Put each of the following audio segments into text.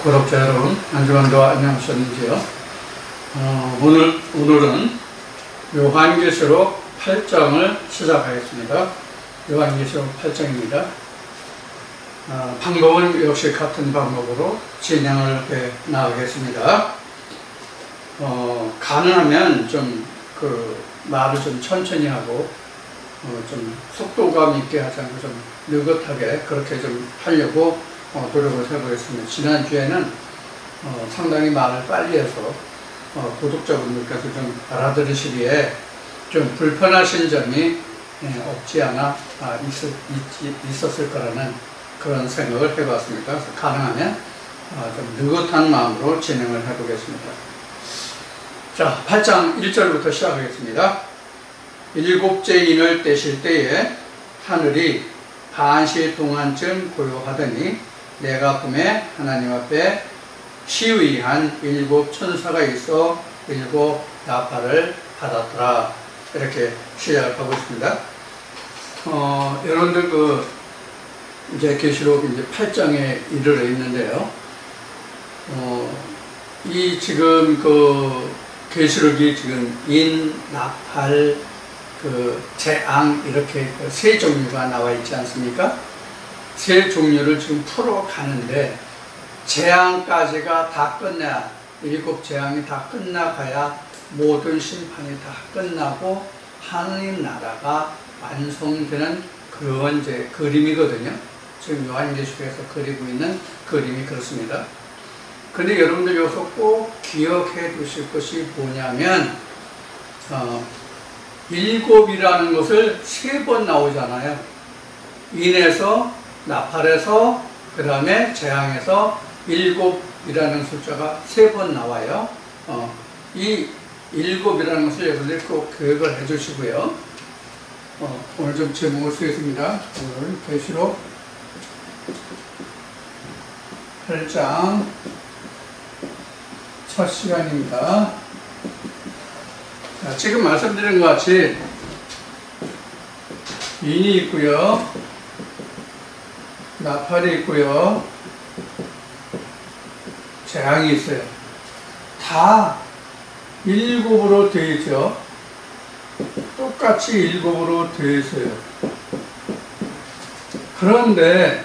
구독자 여러분, 한 주간도 안녕하셨는지요? 오늘은 요한계시록 8장을 시작하겠습니다. 요한계시록 8장입니다. 방법은 역시 같은 방법으로 진행을 해 나가겠습니다. 가능하면 말을 좀 천천히 하고, 좀 속도감 있게 하지 않고 좀 느긋하게 그렇게 좀 하려고 노력을 해보겠습니다. 지난주에는 상당히 말을 빨리 해서 구독자분들께서 좀 알아들으시기에 좀 불편하신 점이 없지 않아 있었을 거라는 그런 생각을 해봤습니다. 그래서 가능하면 좀 느긋한 마음으로 진행을 해보겠습니다. 자, 8장 1절부터 시작하겠습니다. 일곱째 인을 떼실 때에 하늘이 반시 동안쯤 고요하더니 내가 품에 하나님 앞에 시위한 일곱 천사가 있어 일곱 나팔을 받았더라. 이렇게 시작을 하고 있습니다. 여러분들 이제 계시록 이제 8장에 이르러 있는데요. 이 지금 계시록이 지금 인, 나팔, 재앙 이렇게 세 종류가 나와 있지 않습니까? 세 종류를 지금 풀어가는데 재앙까지가 다 끝나야, 일곱 재앙이 다 끝나가야 모든 심판이 다 끝나고 하느님 나라가 완성되는 그런 이제 그림이거든요. 지금 요한계시록에서 그리고 있는 그림이 그렇습니다. 근데 여러분들 여기서 꼭 기억해 두실 것이 뭐냐면 일곱이라는 것을 세 번 나오잖아요. 인에서, 나팔에서, 그 다음에 재앙에서 일곱이라는 숫자가 세 번 나와요. 이 일곱이라는 것을 여러분들이 꼭 기억을 해 주시고요. 오늘 좀 제목을 쓰겠습니다. 오늘 계시록 8장 첫 시간입니다. 자, 지금 말씀드린 것 같이 인이 있고요, 나팔이 있고요, 재앙이 있어요. 다 일곱으로 되어 있죠. 똑같이 일곱으로 되어 있어요. 그런데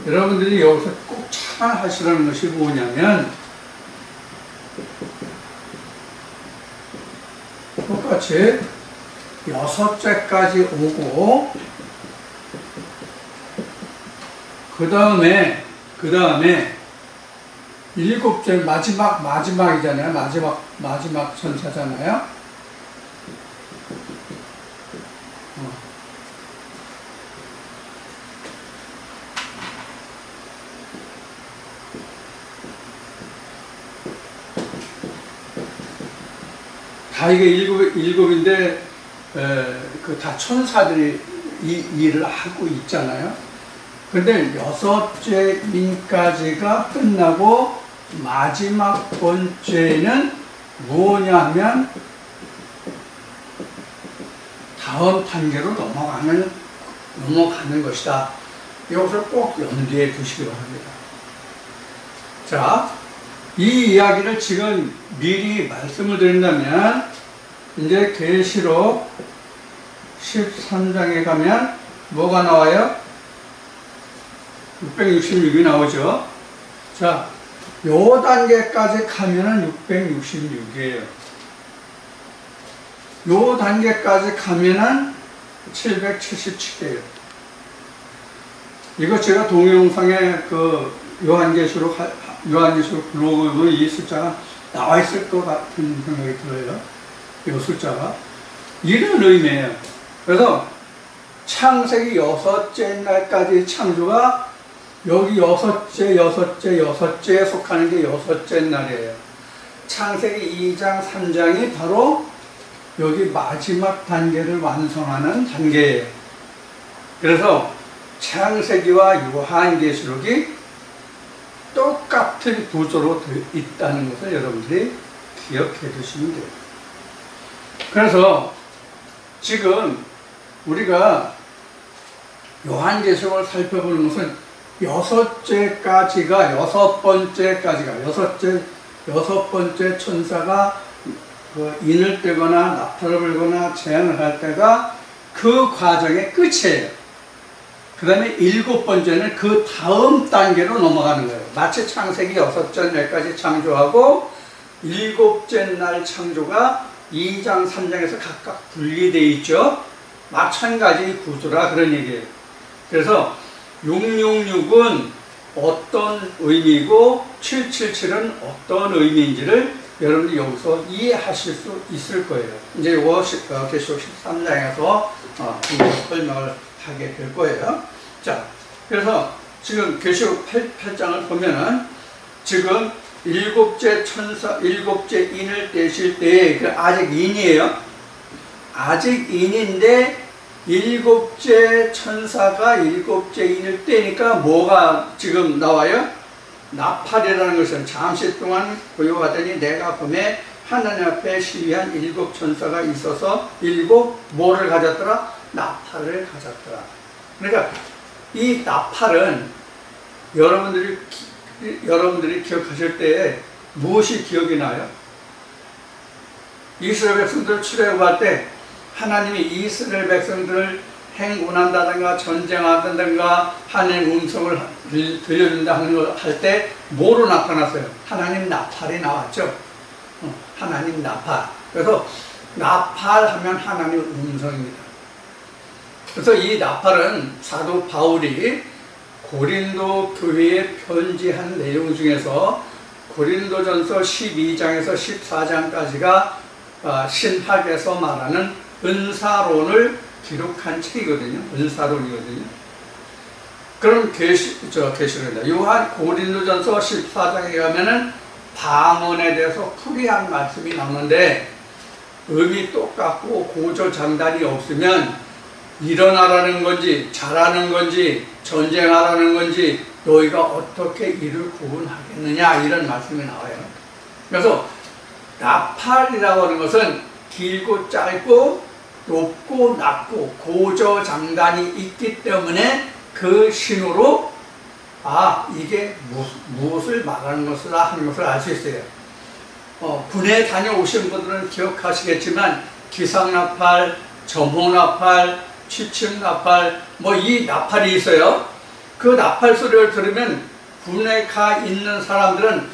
여러분들이 여기서 꼭 참아하시라는 것이 뭐냐면, 똑같이 여섯째까지 오고 그 다음에 일곱째 마지막이잖아요. 마지막 천사잖아요. 다 이게 일곱인데, 다 천사들이 이 일을 하고 있잖아요. 근데 여섯째 인까지가 끝나고 마지막 번째는 뭐냐면 다음 단계로 넘어가는 것이다. 이것을 꼭 염두에 두시기 바랍니다. 자, 이 이야기를 지금 미리 말씀을 드린다면, 이제 계시록 13장에 가면 뭐가 나와요? 666이 나오죠. 자, 요 단계까지 가면은 666이에요. 요 단계까지 가면은 777이에요. 이거 제가 동영상에 요한계시록 블로그에 이 숫자가 나와 있을 것 같은 생각이 들어요. 이 숫자가. 이런 의미예요. 그래서 창세기 여섯째 날까지 창조가 여기 여섯째에 속하는 게 여섯째 날이에요. 창세기 2장, 3장이 바로 여기 마지막 단계를 완성하는 단계예요. 그래서 창세기와 요한계시록이 똑같은 구조로 되어 있다는 것을 여러분들이 기억해 두시면 돼요. 그래서 지금 우리가 요한계시록을 살펴보는 것은 여섯 번째 천사가 그 인을 떼거나 나팔을 불거나 재앙을 할 때가 그 과정의 끝이에요. 그 다음에 일곱 번째는 그 다음 단계로 넘어가는 거예요. 마치 창세기 6절 내까지 창조하고 일곱째 날 창조가 2장, 3장에서 각각 분리되어 있죠. 마찬가지 구조라 그런 얘기예요. 그래서 666은 어떤 의미이고 777은 어떤 의미인지를 여러분이 여기서 이해하실 수 있을 거예요. 이제 이거 계시록 13장에서 설명을 하게 될 거예요. 자, 그래서 지금 계시록 8장을 보면은 지금 일곱째 인을 떼실 때 아직 인이에요. 아직 인인데 일곱째 천사가 일곱째 인을 떼니까 뭐가 지금 나와요? 나팔이라는 것은 잠시 동안 고요하더니 내가 봄에 하나님 앞에 시위한 일곱 천사가 있어서 일곱 뭐를 가졌더라? 나팔을 가졌더라. 그러니까 이 나팔은 여러분들이 기억하실 때 무엇이 기억이 나요? 이스라엘 백성들 출애굽할 때 하나님이 이스라엘 백성들을 행군한다든가 전쟁한다든가 하나님 음성을 들려준다 하는 걸 할 때 뭐로 나타났어요? 하나님 나팔이 나왔죠. 하나님 나팔. 그래서 나팔하면 하나님 음성입니다. 그래서 이 나팔은 사도 바울이 고린도 교회에 편지한 내용 중에서 고린도전서 12장에서 14장까지가 신학에서 말하는 은사론을 기록한 책이거든요. 은사론이거든요. 그럼 계시록입니다. 요한 고린도전서 14장에 가면은 방언에 대해서 풀이한 말씀이 나오는데 음이 똑같고 고조장단이 없으면 일어나라는 건지 잘하는 건지 전쟁하라는 건지 너희가 어떻게 이를 구분하겠느냐 이런 말씀이 나와요. 그래서 나팔이라고 하는 것은 길고 짧고 높고 낮고 고저장단이 있기 때문에 그 신호로 이게 무엇을 말하는 것이다 하는 것을 알 수 있어요. 군에 다녀오신 분들은 기억하시겠지만 기상나팔, 점호나팔, 취침나팔 이 나팔이 있어요. 그 나팔 소리를 들으면 군에 가 있는 사람들은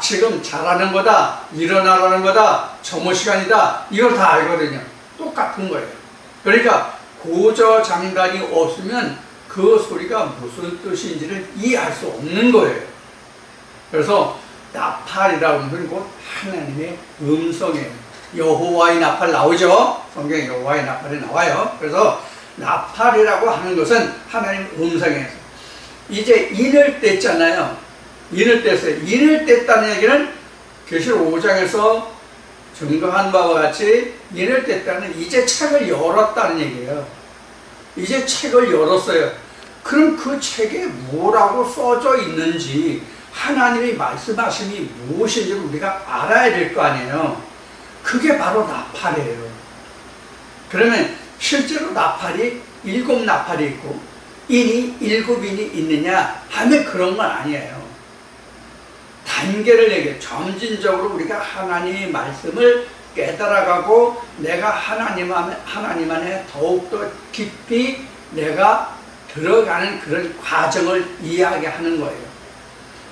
지금 잘하는 거다, 일어나라는 거다, 점호 시간이다 이걸 다 알거든요. 똑같은 거예요. 그러니까 고저장단이 없으면 그 소리가 무슨 뜻인지를 이해할 수 없는 거예요. 그래서 나팔이라고 하는 건 곧 하나님의 음성이에요. 여호와의 나팔 나오죠? 성경에 여호와의 나팔이 나와요. 그래서 나팔이라고 하는 것은 하나님 음성이에요. 이제 인을 뗐잖아요. 인을 뗐어요. 인을 뗐다는 얘기는 계시록 5장에서 증거한 바와 같이 인을 뗐다는 이제 책을 열었다는 얘기예요. 이제 책을 열었어요. 그럼 그 책에 뭐라고 써져 있는지 하나님이 말씀하심이 무엇인지 우리가 알아야 될 거 아니에요. 그게 바로 나팔이에요. 그러면 실제로 나팔이 일곱 나팔이 있고 인이 일곱 인이 있느냐 하면 그런 건 아니에요. 단계를 얘기해. 점진적으로 우리가 하나님의 말씀을 깨달아가고 내가 하나님 안에 더욱더 깊이 내가 들어가는 그런 과정을 이야기하는 거예요.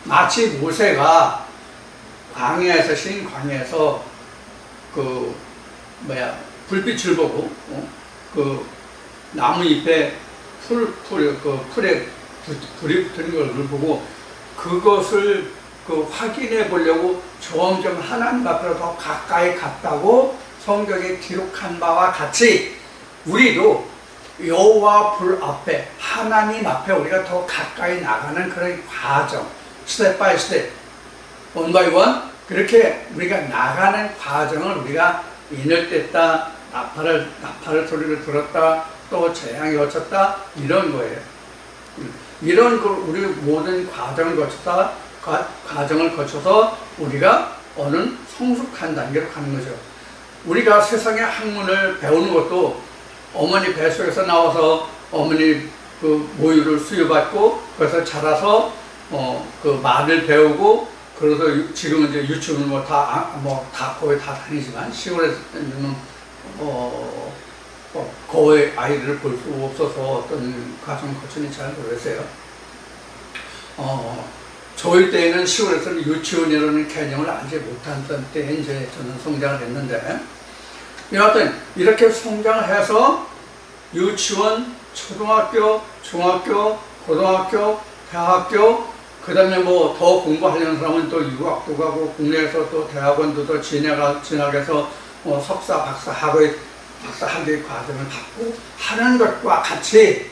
마치 모세가 광야에서 신 광야에서 불빛을 보고 그 나무잎에 풀에 불이 붙는 걸 보고 그것을 확인해 보려고 점점 하나님 앞으로 더 가까이 갔다고 성경에 기록한 바와 같이 우리도 여호와 불 앞에 하나님 앞에 우리가 더 가까이 나가는 그런 과정, 스텝 바이 스텝, 원 바이 원 그렇게 우리가 나가는 과정을 우리가 인을 뗐다, 나팔을 소리를 들었다, 또 재앙이 거쳤다 이런 거예요. 이런 우리 모든 과정을 거쳐서 우리가 어느 성숙한 단계로 가는 거죠. 우리가 세상의 학문을 배우는 것도 어머니 뱃속에서 나와서 어머니 그 모유를 수유받고 그래서 자라서 그 말을 배우고 그래서 지금은 이제 유치원을 다 거의 다 다니지만 시골에서는 거의 아이들을 볼 수 없어서 어떤 가정 거치는지 잘 모르겠어요. 저희 때에는 시골에서는 유치원이라는 개념을 알지 못했던 때에 이제 저는 성장을 했는데, 여하튼 이렇게 성장을 해서 유치원, 초등학교, 중학교, 고등학교, 대학교, 그 다음에 뭐 더 공부하려는 사람은 또 유학도 가고 국내에서 또 대학원도 더 진학해서 석사, 박사, 학위 과정을 받고 하는 것과 같이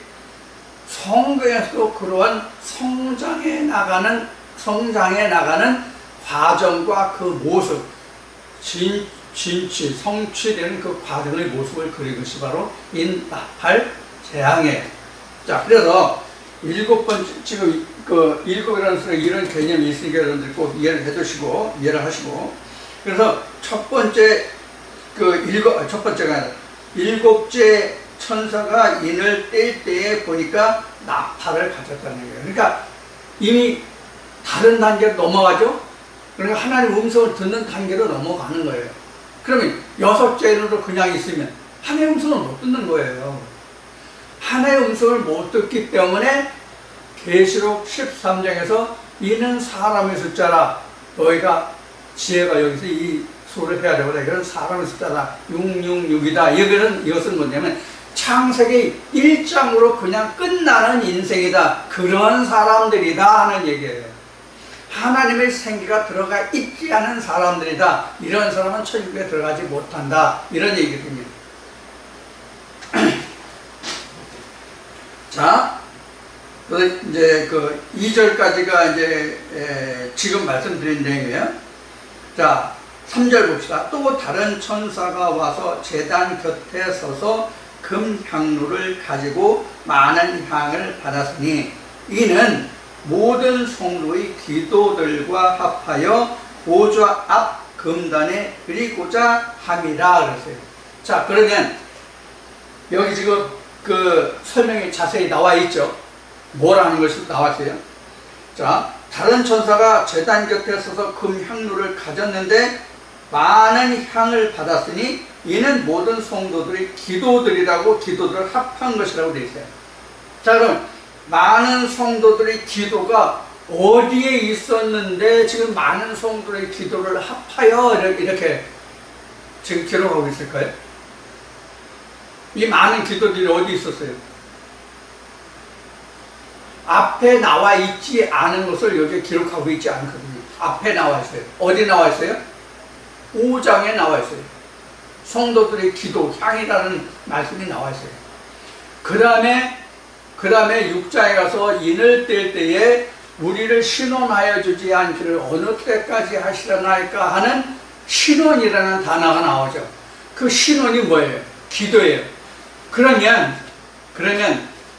성경에서도 그러한 성장해 나가는 과정과 그 모습, 성취되는 그 과정의 모습을 그린 것이 바로 나팔 재앙이에요. 자, 그래서 일곱 번째, 지금 그 일곱이라는 수에 이런 개념이 있으니까 여러분들 꼭 이해를 해두시고, 이해를 하시고, 그래서 첫 번째가 아니라 일곱째 천사가 인을 뗄 때에 보니까 나팔을 가졌다는 거예요. 그러니까 이미 다른 단계로 넘어가죠? 그러니까 하나님 음성을 듣는 단계로 넘어가는 거예요. 그러면 여섯째로도 그냥 있으면 하나님 음성을 못 듣는 거예요. 하나님 음성을 못 듣기 때문에 계시록 13장에서 이는 사람의 숫자라, 너희가 지혜가 여기서 이 수를 해야 되거든. 이건 사람의 숫자다. 666이다. 이것은 뭐냐면 창세기 1장으로 그냥 끝나는 인생이다. 그런 사람들이다 하는 얘기예요. 하나님의 생기가 들어가 있지 않은 사람들이다. 이런 사람은 천국에 들어가지 못한다. 이런 얘기거든요. 자, 이제 그 2절까지가 이제 지금 말씀드린 내용이에요. 자, 3절 봅시다. 또 다른 천사가 와서 제단 곁에 서서 금향로를 가지고 많은 향을 받았으니 이는 모든 성도의 기도들과 합하여 보좌 앞 금단에 드리고자 함이라 그랬어요. 자, 그러면 여기 지금 그 설명이 자세히 나와 있죠. 뭐라는 것이 나왔어요. 자, 다른 천사가 제단 곁에 서서 금향로를 가졌는데 많은 향을 받았으니 이는 모든 성도들의 기도들이라고, 기도들을 합한 것이라고 되어 있어요. 자, 그럼 많은 성도들의 기도가 어디에 있었는데 지금 많은 성도들의 기도를 합하여 이렇게 지금 기록하고 있을까요? 이 많은 기도들이 어디 있었어요? 앞에 나와 있지 않은 것을 여기 기록하고 있지 않거든요. 앞에 나와 있어요. 어디 나와 있어요? 5장에 나와 있어요. 성도들의 기도, 향이라는 말씀이 나와 있어요. 그 다음에 6장에 가서 인을 뗄 때에 우리를 신원하여 주지 않기를 어느 때까지 하시려나이까 하는 신원이라는 단어가 나오죠. 그 신원이 뭐예요? 기도예요. 그러면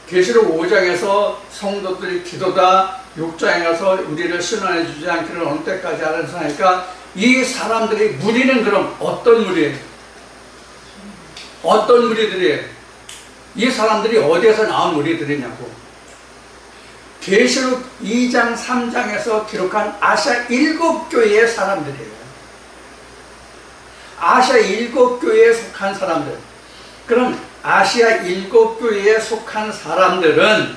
계시록 5장에서 성도들의 기도다, 6장에 가서 우리를 신원해 주지 않기를 어느 때까지 하려나이까, 이 사람들의 무리는 그럼 어떤 무리예요? 어떤 무리들이에요? 이 사람들이 어디에서 나온 무리들이냐고. 계시록 2장 3장에서 기록한 아시아 7교회의 사람들이에요. 아시아 7교회에 속한 사람들. 그럼 아시아 7교회에 속한 사람들은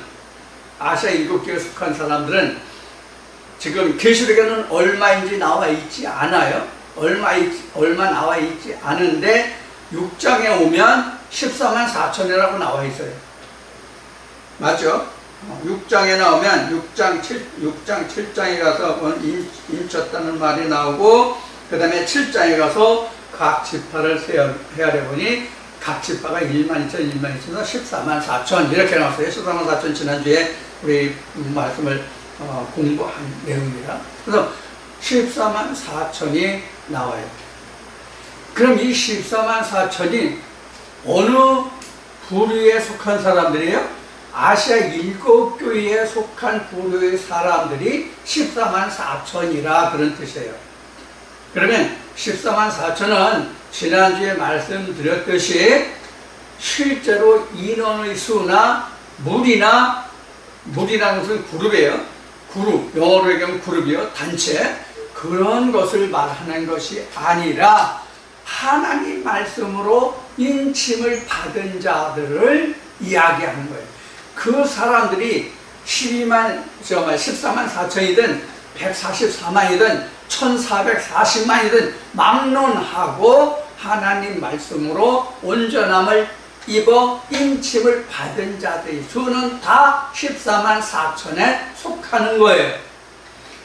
지금 계시록에는 얼마인지 나와 있지 않아요. 얼마 나와 있지 않은데 6장에 오면 14만 4천이라고 나와 있어요. 맞죠? 6장에 나오면 6장 7장에 가서 인쳤다는 말이 나오고, 그 다음에 7장에 가서 각 지파를 헤아려 보니 각 지파가 1만 2천, 1만 2천에서 14만 4천 이렇게 나왔어요. 14만 4천 지난주에 우리 말씀을 공부한 내용입니다. 그래서 14만 4천이 나와요. 그럼 이 14만 4천이 어느 부류에 속한 사람들이에요? 아시아 7교회에 속한 부류의 사람들이 14만 4천이라 그런 뜻이에요. 그러면 14만 4천은 지난주에 말씀드렸듯이 실제로 인원의 수나 물이라는 것은 그룹이에요. 그룹, 영어로 얘기하면 그룹이요. 단체. 그런 것을 말하는 것이 아니라 하나님 말씀으로 인침을 받은 자들을 이야기하는 거예요. 그 사람들이 14만 4천이든 144만이든 1440만이든 막론하고 하나님 말씀으로 온전함을 입어 인침을 받은 자들의 수는 다 14만 4천에 속하는 거예요.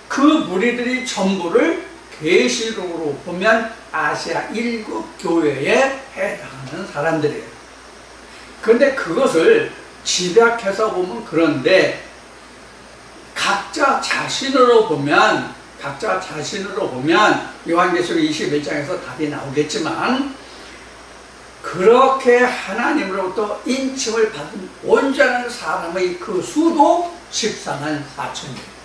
그 무리들이 전부를 계시록으로 보면 아시아 7 교회에 해당하는 사람들이에요. 그런데 그것을 집약해서 보면 그런데 각자 자신으로 보면 요한계시록 21장에서 답이 나오겠지만 그렇게 하나님으로부터 인침을 받은 온전한 사람의 그 수도 14만 4천이에요.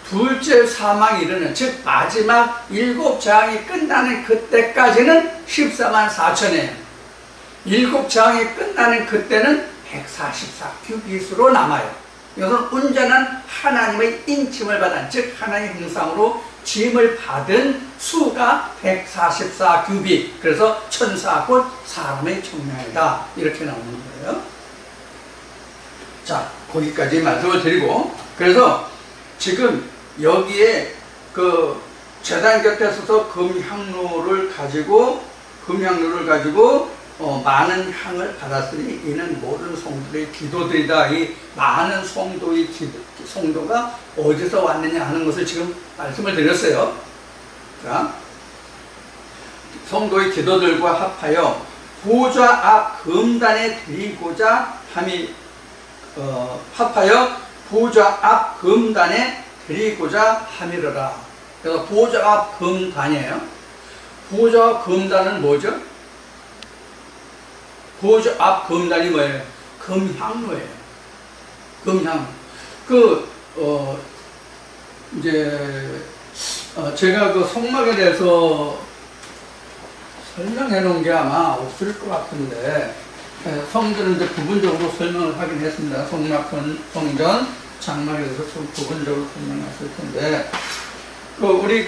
둘째 사망이 이르는, 즉 마지막 7장이 끝나는 그때까지는 14만 4천이에요. 7장이 끝나는 그때는 144 규빗으로 남아요. 이것은 온전한 하나님의 인침을 받은, 즉 하나님의 형상으로 지음을 받은 수가 144 규빗. 그래서 천사 곧 사람의 총량이다, 이렇게 나오는 거예요. 자, 거기까지 말씀을 드리고, 그래서 지금 여기에 그 제단 곁에 서서 금향로를 가지고 많은 향을 받았으니 이는 모든 성도의 기도들이다. 이 많은 성도의 성도가 어디서 왔느냐 하는 것을 지금 말씀을 드렸어요. 자, 성도의 기도들과 합하여 보좌 앞 금단에 드리고자 함이 합하여 보좌 앞 금단에 드리고자 함이로라. 그래서 보좌 앞 금단이에요. 보좌 앞 금단은 뭐죠? 보좌 앞 금단이 뭐예요? 금향로예요. 금향. 제가 그 성막에 대해서 설명해 놓은 게 아마 없을 것 같은데, 성전은 이제 부분적으로 설명을 하긴 했습니다. 성막, 성전, 장막에 대해서 좀 부분적으로 설명했을 텐데, 우리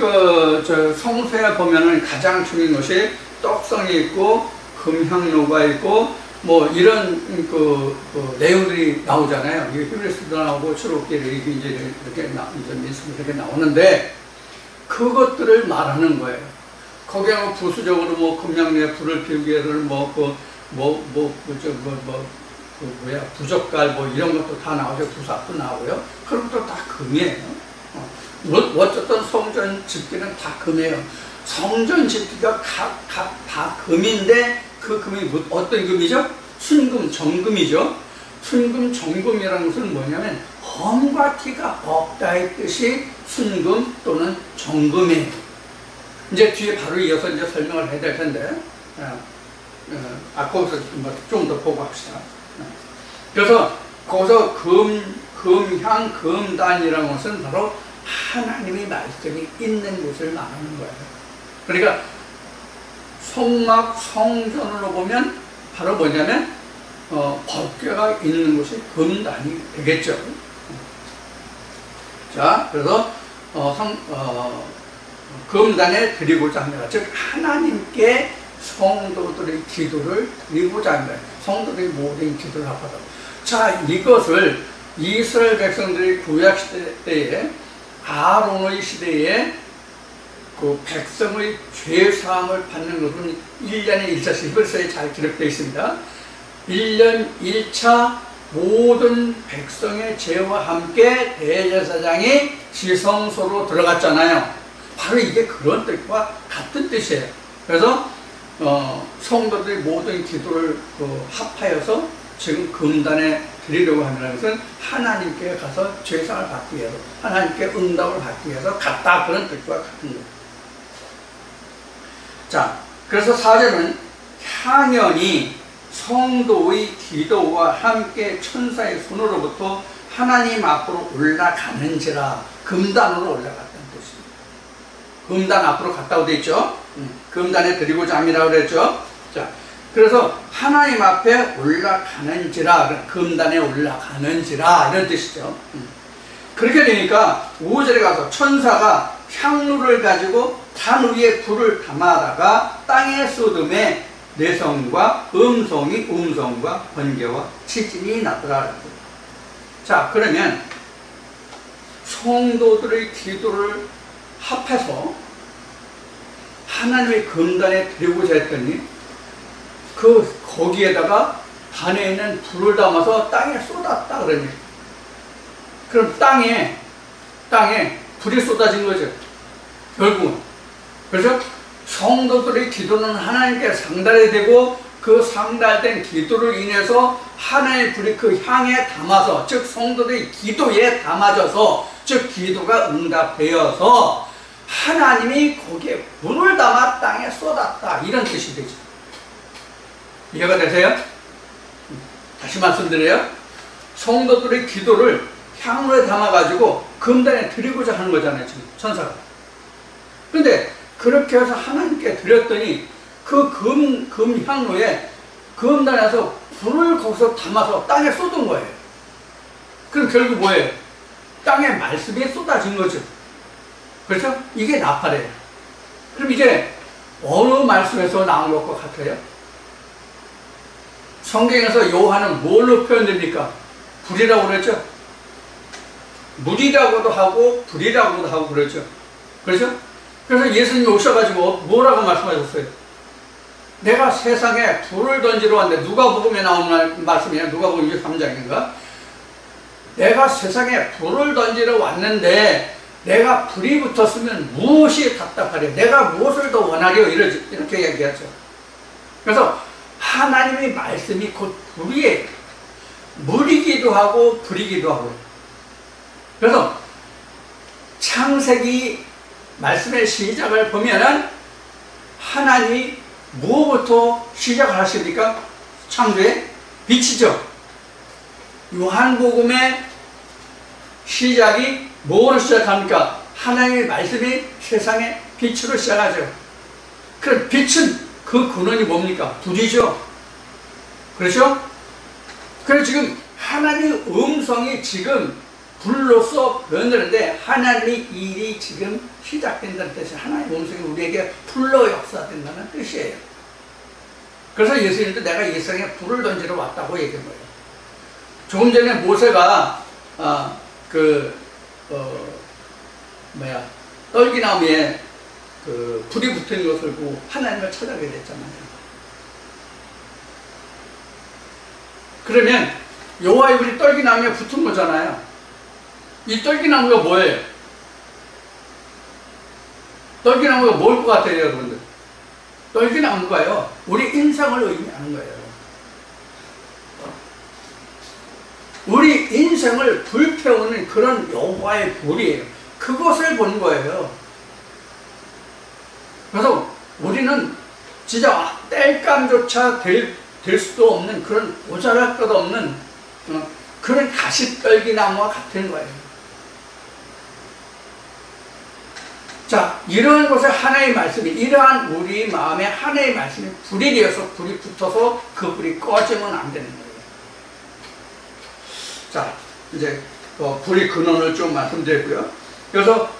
성소에 보면은 가장 중요한 것이 떡성이 있고, 금향로가 있고, 뭐 이런 내용들이 나오잖아요. 히브리서도 나오고 출애굽기를 이제 이렇게 이렇게 나오는데, 그것들을 말하는 거예요. 거기에 뭐 부수적으로 뭐 금향로에 불을 피우기 위해서는 부젓갈 뭐 이런 것도 다 나오죠. 부삽도 나오고요. 그런 것도 다 금이에요. 어쨌든 성전 집기는 다 금이에요. 성전 집기가 다 금인데, 그 금이 어떤 금이죠? 순금, 정금이죠. 순금, 정금이라는 것은 뭐냐면 험과 티가 없다의 뜻이 순금 또는 정금이에요. 이제 뒤에 바로 이어서 이제 설명을 해야 될 텐데, 거기서 좀 더 보고 합시다. 그래서 거기서 금향, 금단이라는 것은 바로 하나님의 말씀이 있는 곳을 말하는 거예요. 그러니까 성막, 성전으로 보면 바로 뭐냐면 법궤가 있는 곳이 금단이 되겠죠. 자, 그래서 금단에 드리고자 합니다. 즉 하나님께 성도들의 기도를 드리고자 합니다. 성도들의 모든 기도를 합하다. 자, 이것을 이스라엘 백성들이 구약 시대에, 아론의 시대에 그 백성의 죄사함을 받는 것은 1년에 1차씩 히브리서에 잘 기록되어 있습니다. 1년 1차 모든 백성의 죄와 함께 대제사장이 지성소로 들어갔잖아요. 바로 이게 그런 뜻과 같은 뜻이에요. 그래서 성도들의 모든 기도를 합하여서 지금 금단에 드리려고 하는 것은 하나님께 가서 죄상을 받기 위해서, 하나님께 응답을 받기 위해서 갔다, 그런 뜻과 같은 거예요. 자, 그래서 4절은 향연이 성도의 기도와 함께 천사의 손으로부터 하나님 앞으로 올라가는지라. 금단으로 올라갔다는 뜻입니다. 금단 앞으로 갔다고 되어 있죠. 금단에 드리고자 함이라고 그랬죠. 자, 그래서 하나님 앞에 올라가는지라, 금단에 올라가는지라 이런 뜻이죠. 그렇게 되니까 5절에 가서 천사가 향로를 가지고 단 위에 불을 담아다가 땅에 쏟음에 내성과 음성과 번개와 지진이 나더라. 자, 그러면 성도들의 기도를 합해서 하나님의 금단에 드리고자 했더니 거기에다가 단에 있는 불을 담아서 땅에 쏟았다 그러니, 그럼 땅에 불이 쏟아진 거죠, 결국은. 그래서 성도들의 기도는 하나님께 상달이 되고, 그 상달된 기도를 인해서 하나님의 불이 그 향에 담아서, 즉 성도들의 기도에 담아져서, 즉 기도가 응답되어서 하나님이 거기에 불을 담아 땅에 쏟았다, 이런 뜻이 되죠. 이해가 되세요? 다시 말씀드려요. 성도들의 기도를 향로에 담아가지고 금단에 드리고자 하는 거잖아요, 지금 천사가. 근데 그렇게 해서 하나님께 드렸더니 그 금향로에 금단에서 불을 거기서 담아서 땅에 쏟은 거예요. 그럼 결국 뭐예요? 땅에 말씀이 쏟아진 거죠. 그렇죠? 이게 나팔이에요. 그럼 이제 어느 말씀에서 나온 것과 같아요? 성경에서 요한은 뭘로 표현됩니까? 불이라고 그랬죠? 물이라고도 하고 불이라고도 하고 그랬죠. 그렇죠? 그래서 예수님이 오셔가지고 뭐라고 말씀하셨어요? 내가 세상에 불을 던지러 왔는데, 누가복음에 나오는 말씀이에요. 누가복음 23장인가? 내가 세상에 불을 던지러 왔는데 내가 불이 붙었으면 무엇이 답답하려? 내가 무엇을 더 원하려? 이렇게 얘기하죠. 그래서 하나님의 말씀이 곧 불이에요. 물이기도 하고 불이기도 하고. 그래서 창세기 말씀의 시작을 보면은 하나님이 무엇부터 시작을 하십니까? 창조의 빛이죠. 요한복음의 시작이 뭐로 시작합니까? 하나님의 말씀이 세상의 빛으로 시작하죠. 그럼 빛은 그 근원이 뭡니까? 불이죠. 그렇죠? 그래서 지금 하나님의 음성이 지금 불로서 변하는데, 하나님의 일이 지금 시작된다는 뜻이, 하나님의 음성이 우리에게 불로 역사된다는 뜻이에요. 그래서 예수님도 내가 이 세상에 불을 던지러 왔다고 얘기한 거예요. 조금 전에 모세가 떨기나무에 불이 붙은 것을 보고 하나님을 찾아가게 됐잖아요. 그러면 여호와의 불이 떨기나무에 붙은 거잖아요. 이 떨기나무가 뭐예요? 떨기나무가 뭘 것 같아요, 여러분들? 떨기나무가요, 우리 인생을 의미하는 거예요. 우리 인생을 불태우는 그런 여호와의 불이에요. 그것을 보는 거예요. 그래서 우리는 진짜 땔감조차 될 수도 없는, 그런 모자랄 것 없는 그런 가시떨기나무와 같은 거예요. 자, 이러한 곳에 하나의 말씀이, 이러한 우리 마음에 하나의 말씀이 불이 되어서, 불이 붙어서 그 불이 꺼지면 안 되는 거예요. 자, 이제 불의 근원을 좀 말씀드렸고요. 그래서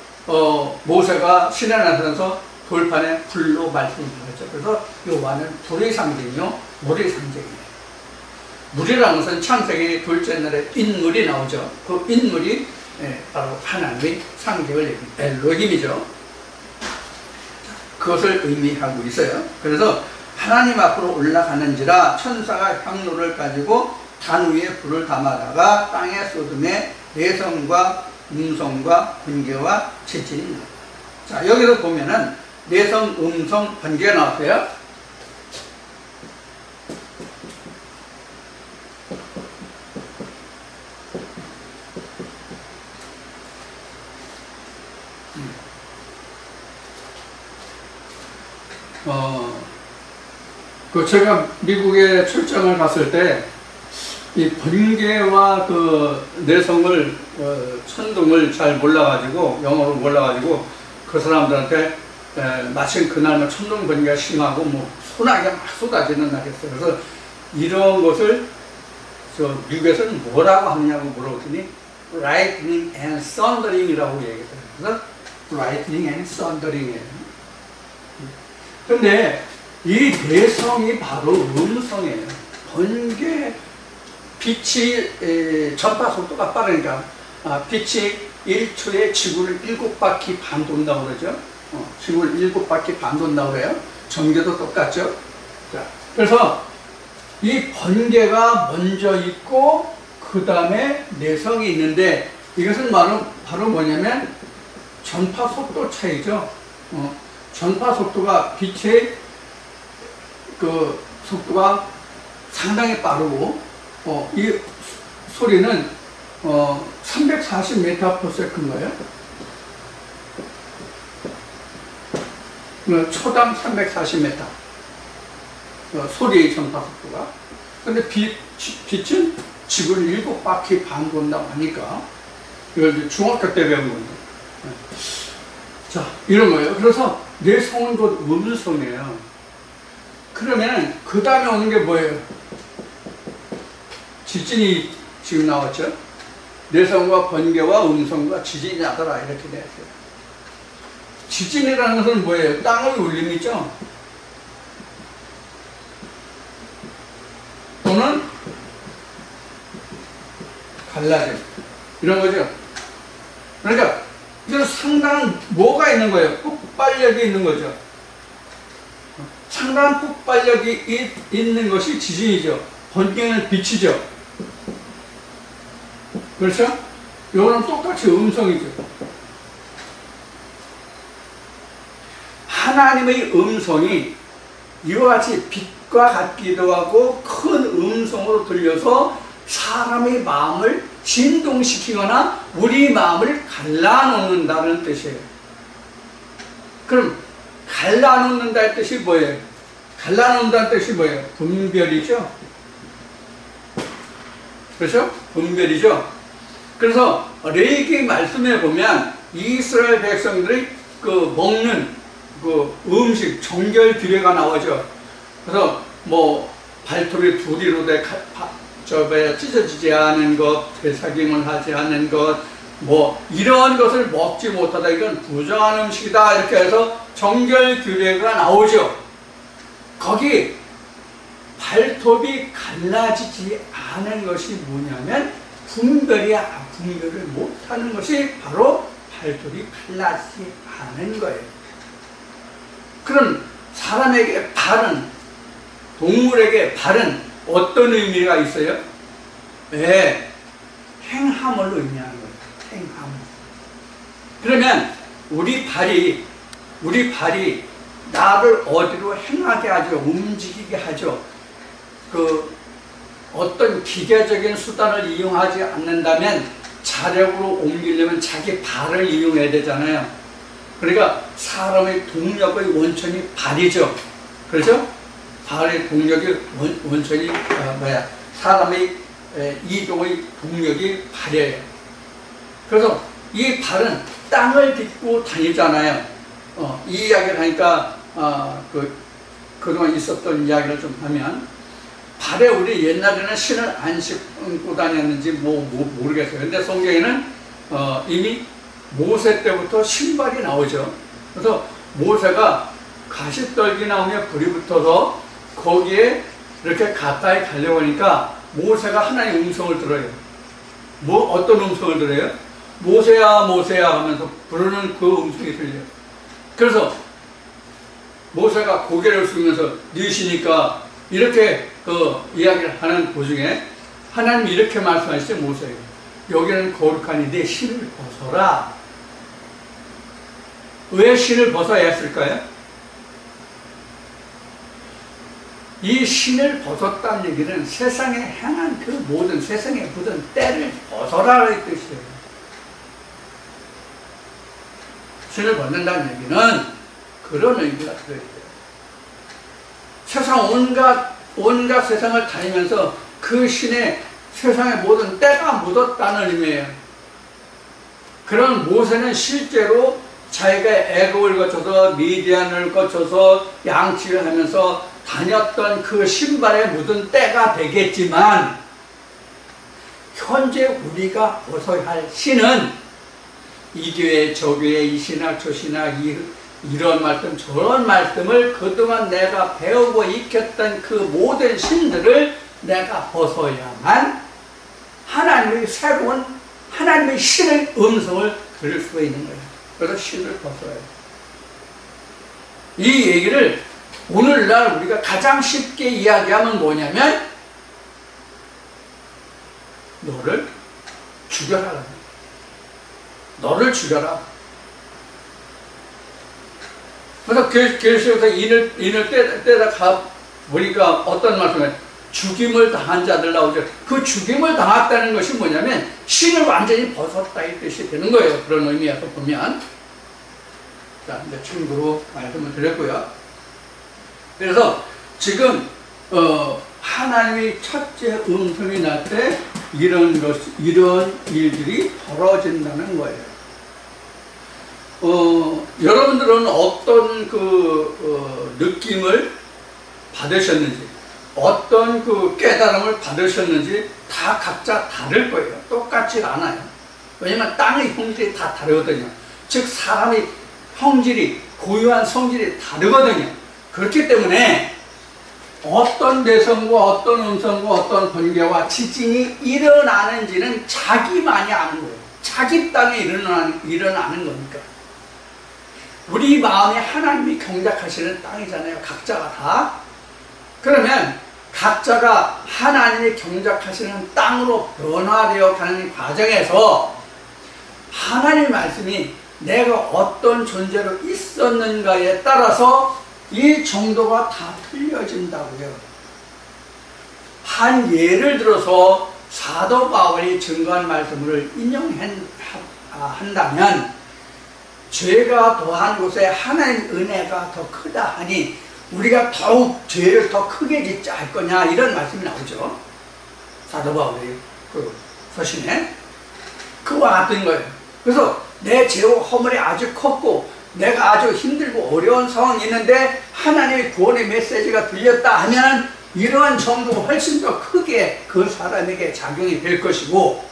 모세가 시내나서서 돌판에 불로 말씀을 드렸죠. 그래서 요한은 불의 상징이요, 물의 상징이에요. 물이라는 것은 창세기 둘째 날에 인물이 나오죠. 그 인물이 바로 하나님의 상징을 엘로힘이죠. 그것을 의미하고 있어요. 그래서 하나님 앞으로 올라가는지라 천사가 향로를 가지고 단 위에 불을 담아다가 땅에 쏟음에 내성과 음성과 번개와 지진이 나옵니다. 자, 여기서 보면은 내성, 음성, 번개가 나왔어요. 제가 미국에 출장을 갔을 때 이 번개와 그 내성을 천둥을 잘 몰라가지고, 영어를 몰라가지고 그 사람들한테 마침 그날은 천둥 번개가 심하고 뭐 소나기가 막 쏟아지는 날이었어요. 그래서 이런 것을 저 미국에서는 뭐라고 하느냐고 물어보더니 lightning and thundering이라고 얘기했어요. 그래서 lightning and thundering이에요. 근데 이 내성이 바로 음성이에요. 번개, 빛이 전파 속도가 빠르니까 빛이 1초에 지구를 7바퀴 반 돈다고 그러죠. 지구를 7바퀴 반 돈다고 그래요. 전개도 똑같죠. 자, 그래서 이 번개가 먼저 있고 그 다음에 내성이 있는데 이것은 바로 뭐냐면 전파 속도 차이죠. 전파 속도가 빛의 그 속도가 상당히 빠르고 이 소리는 340m/s인가요? 초당 340m 소리의 전파 속도가. 근데 빛은 지구를 7바퀴 반 돈다고 하니까 이걸 이제 중학교 때 배운 건데. 자, 이런 거예요. 그래서 내성은 곧 음성이에요. 그러면 그 다음에 오는 게 뭐예요? 지진이 지금 나왔죠? 내성과 번개와 음성과 지진이 나더라 이렇게 되었어요. 지진이라는 것은 뭐예요? 땅의 울림이죠? 또는 갈라짐 이런 거죠. 그러니까 이건 상당한 뭐가 있는 거예요? 폭발력이 있는 거죠. 상당한 폭발력이 있는 것이 지진이죠. 번개는 빛이죠. 그렇죠? 이거는 똑같이 음성이죠. 하나님의 음성이 이와 같이 빛과 같기도 하고 큰 음성으로 들려서 사람의 마음을 진동시키거나 우리 마음을 갈라놓는다는 뜻이에요. 그럼 갈라놓는다는 뜻이 뭐예요? 갈라놓는다는 뜻이 뭐예요? 분별이죠. 그렇죠? 분별이죠. 그래서 레위기 말씀에 보면 이스라엘 백성들이 그 먹는 그 음식 정결 규례가 나오죠. 그래서 뭐 발톱이 두리로 돼 찢어지지 않은 것, 되삭임을 하지 않는 것, 뭐 이런 것을 먹지 못하다 이건 부정한 음식이다 이렇게 해서 정결 규례가 나오죠. 거기 발톱이 갈라지지 않은 것이 뭐냐면 분별을 못하는 것이 바로 발톱이 갈라지지 않은 거예요. 그럼 사람에게 발은, 동물에게 발은 어떤 의미가 있어요? 네, 행함을 의미하는 거예요. 행함. 그러면 우리 발이 나를 어디로 행하게 하죠. 움직이게 하죠. 그 어떤 기계적인 수단을 이용하지 않는다면 자력으로 옮기려면 자기 발을 이용해야 되잖아요. 그러니까 사람의 동력의 원천이 발이죠. 그렇죠? 발의 동력이 원천이 사람의 이동의 동력이 발이에요. 그래서 이 발은 땅을 딛고 다니잖아요. 이 이야기를 하니까 그동안 있었던 이야기를 좀 하면 발에 우리 옛날에는 신을 안 신고 다녔는지 모르겠어요. 근데 성경에는 이미 모세 때부터 신발이 나오죠. 그래서 모세가 가시떨기 나오면 불이 붙어서 거기에 이렇게 가까이 가려고 하니까 모세가 하나님의 음성을 들어요. 어떤 음성을 들어요? 모세야 모세야 하면서 부르는 그 음성이 들려요. 그래서 모세가 고개를 숙이면서 니시니까 이렇게 그 이야기를 하는 도중에 하나님이 이렇게 말씀하시죠. 모세에게 여기는 거룩하니 내 신을 벗어라. 왜 신을 벗어야 했을까요? 이 신을 벗었다는 얘기는 세상에 행한 그 모든 세상에 묻은 때를 벗어라의 뜻이에요. 신을 벗는다는 얘기는 그런 의미가 들어있어요. 세상 온갖 세상을 다니면서 그 신에 세상의 모든 때가 묻었다는 의미예요. 그런 모세는 실제로 자기가 애굽을 거쳐서 미디안을 거쳐서 양치를 하면서 다녔던 그 신발에 묻은 때가 되겠지만, 현재 우리가 벗어야 할 신은 이 교회 저 교회 이 신학 저 신학 이런 말씀 저런 말씀을 그동안 내가 배우고 익혔던 그 모든 신들을 내가 벗어야만 하나님의 새로운 하나님의 신의 음성을 들을 수가 있는 거예요. 그래서 신을 벗어야 해요. 이 얘기를 오늘날 우리가 가장 쉽게 이야기하면 뭐냐면, 너를 죽여라. 너를 죽여라. 그래서 계시록에서 인을 떼다 가 보니까 어떤 말씀을, 죽임을 당한 자들 나오죠. 그 죽임을 당했다는 것이 뭐냐면 신을 완전히 벗었다 이 뜻이 되는 거예요. 그런 의미에서 보면. 자, 이제 참고로 말씀을 드렸고요. 그래서 지금 하나님의 첫째 음성이 날 때 이런 일들이 벌어진다는 거예요. 여러분들은 어떤 느낌을 받으셨는지, 어떤 깨달음을 받으셨는지 다 각자 다를 거예요. 똑같지 않아요. 왜냐면 땅의 형질이 다 다르거든요. 즉 사람의 형질이, 고유한 성질이 다르거든요. 그렇기 때문에 어떤 내성과 어떤 음성과 어떤 번개와 지진이 일어나는지는 자기만이 아는 거예요. 자기 땅에 일어나는 거니까. 우리 마음이 하나님이 경작하시는 땅이잖아요. 각자가 다. 그러면 각자가 하나님이 경작하시는 땅으로 변화되어 가는 과정에서 하나님의 말씀이 내가 어떤 존재로 있었는가에 따라서 이 정도가 다 틀려진다고요. 한 예를 들어서 사도 바울이 증거한 말씀을 인용한다면, 죄가 더한 곳에 하나님의 은혜가 더 크다 하니 우리가 더욱 죄를 더 크게 짓자 할 거냐, 이런 말씀이 나오죠. 사도 바울의 서신에. 그와 같은 거예요. 그래서 내 죄와 허물이 아주 컸고 내가 아주 힘들고 어려운 상황이 있는데 하나님의 구원의 메시지가 들렸다 하면 이러한 정도가 훨씬 더 크게 그 사람에게 작용이 될 것이고,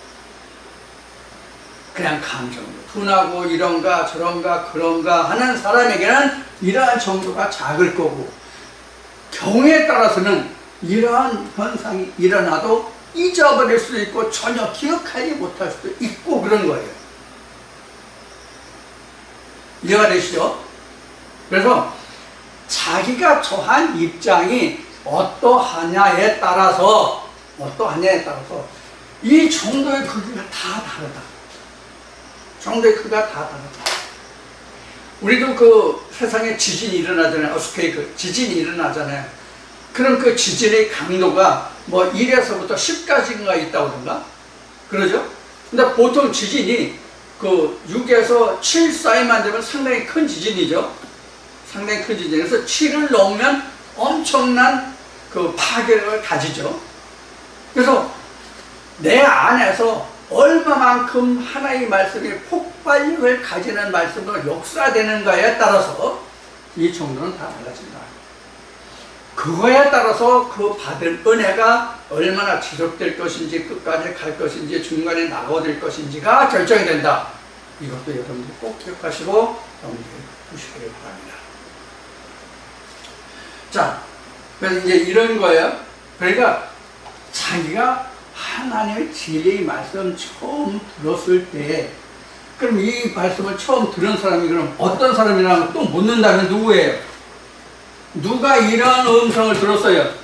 그냥 감정으로 분하고 이런가 저런가 그런가 하는 사람에게는 이러한 정도가 작을 거고, 경우에 따라서는 이러한 현상이 일어나도 잊어버릴 수도 있고 전혀 기억하지 못할 수도 있고 그런 거예요. 이해가 되시죠? 그래서 자기가 처한 입장이 어떠하냐에 따라서 이 정도의 크기가 다 다르다. 정도의 크기가 다 다르다. 우리도 세상에 지진이 일어나잖아요. 어스케이크 지진이 일어나잖아요. 그럼 그 지진의 강도가 뭐 1에서부터 10까지가 있다고 그런가? 그러죠? 근데 보통 지진이 6에서 7 사이만 되면 상당히 큰 지진이죠. 상당히 큰 지진에서 7을 넘으면 엄청난 파괴력을 가지죠. 그래서 내 안에서 얼마만큼 하나의 말씀이 폭발력을 가지는 말씀으로 역사되는가에 따라서 이 정도는 다 달라진다. 그거에 따라서 그 받은 은혜가 얼마나 지속될 것인지, 끝까지 갈 것인지, 중간에 나가될 것인지가 결정이 된다. 이것도 여러분들 꼭 기억하시고 염두에 두시기를 바랍니다. 자, 그래서 이제 이런 거예요. 그러니까 자기가 하나님의 진리의 말씀 처음 들었을 때, 그럼 이 말씀을 처음 들은 사람이 그럼 어떤 사람이라고 또 묻는다면 누구예요? 누가 이런 음성을 들었어요?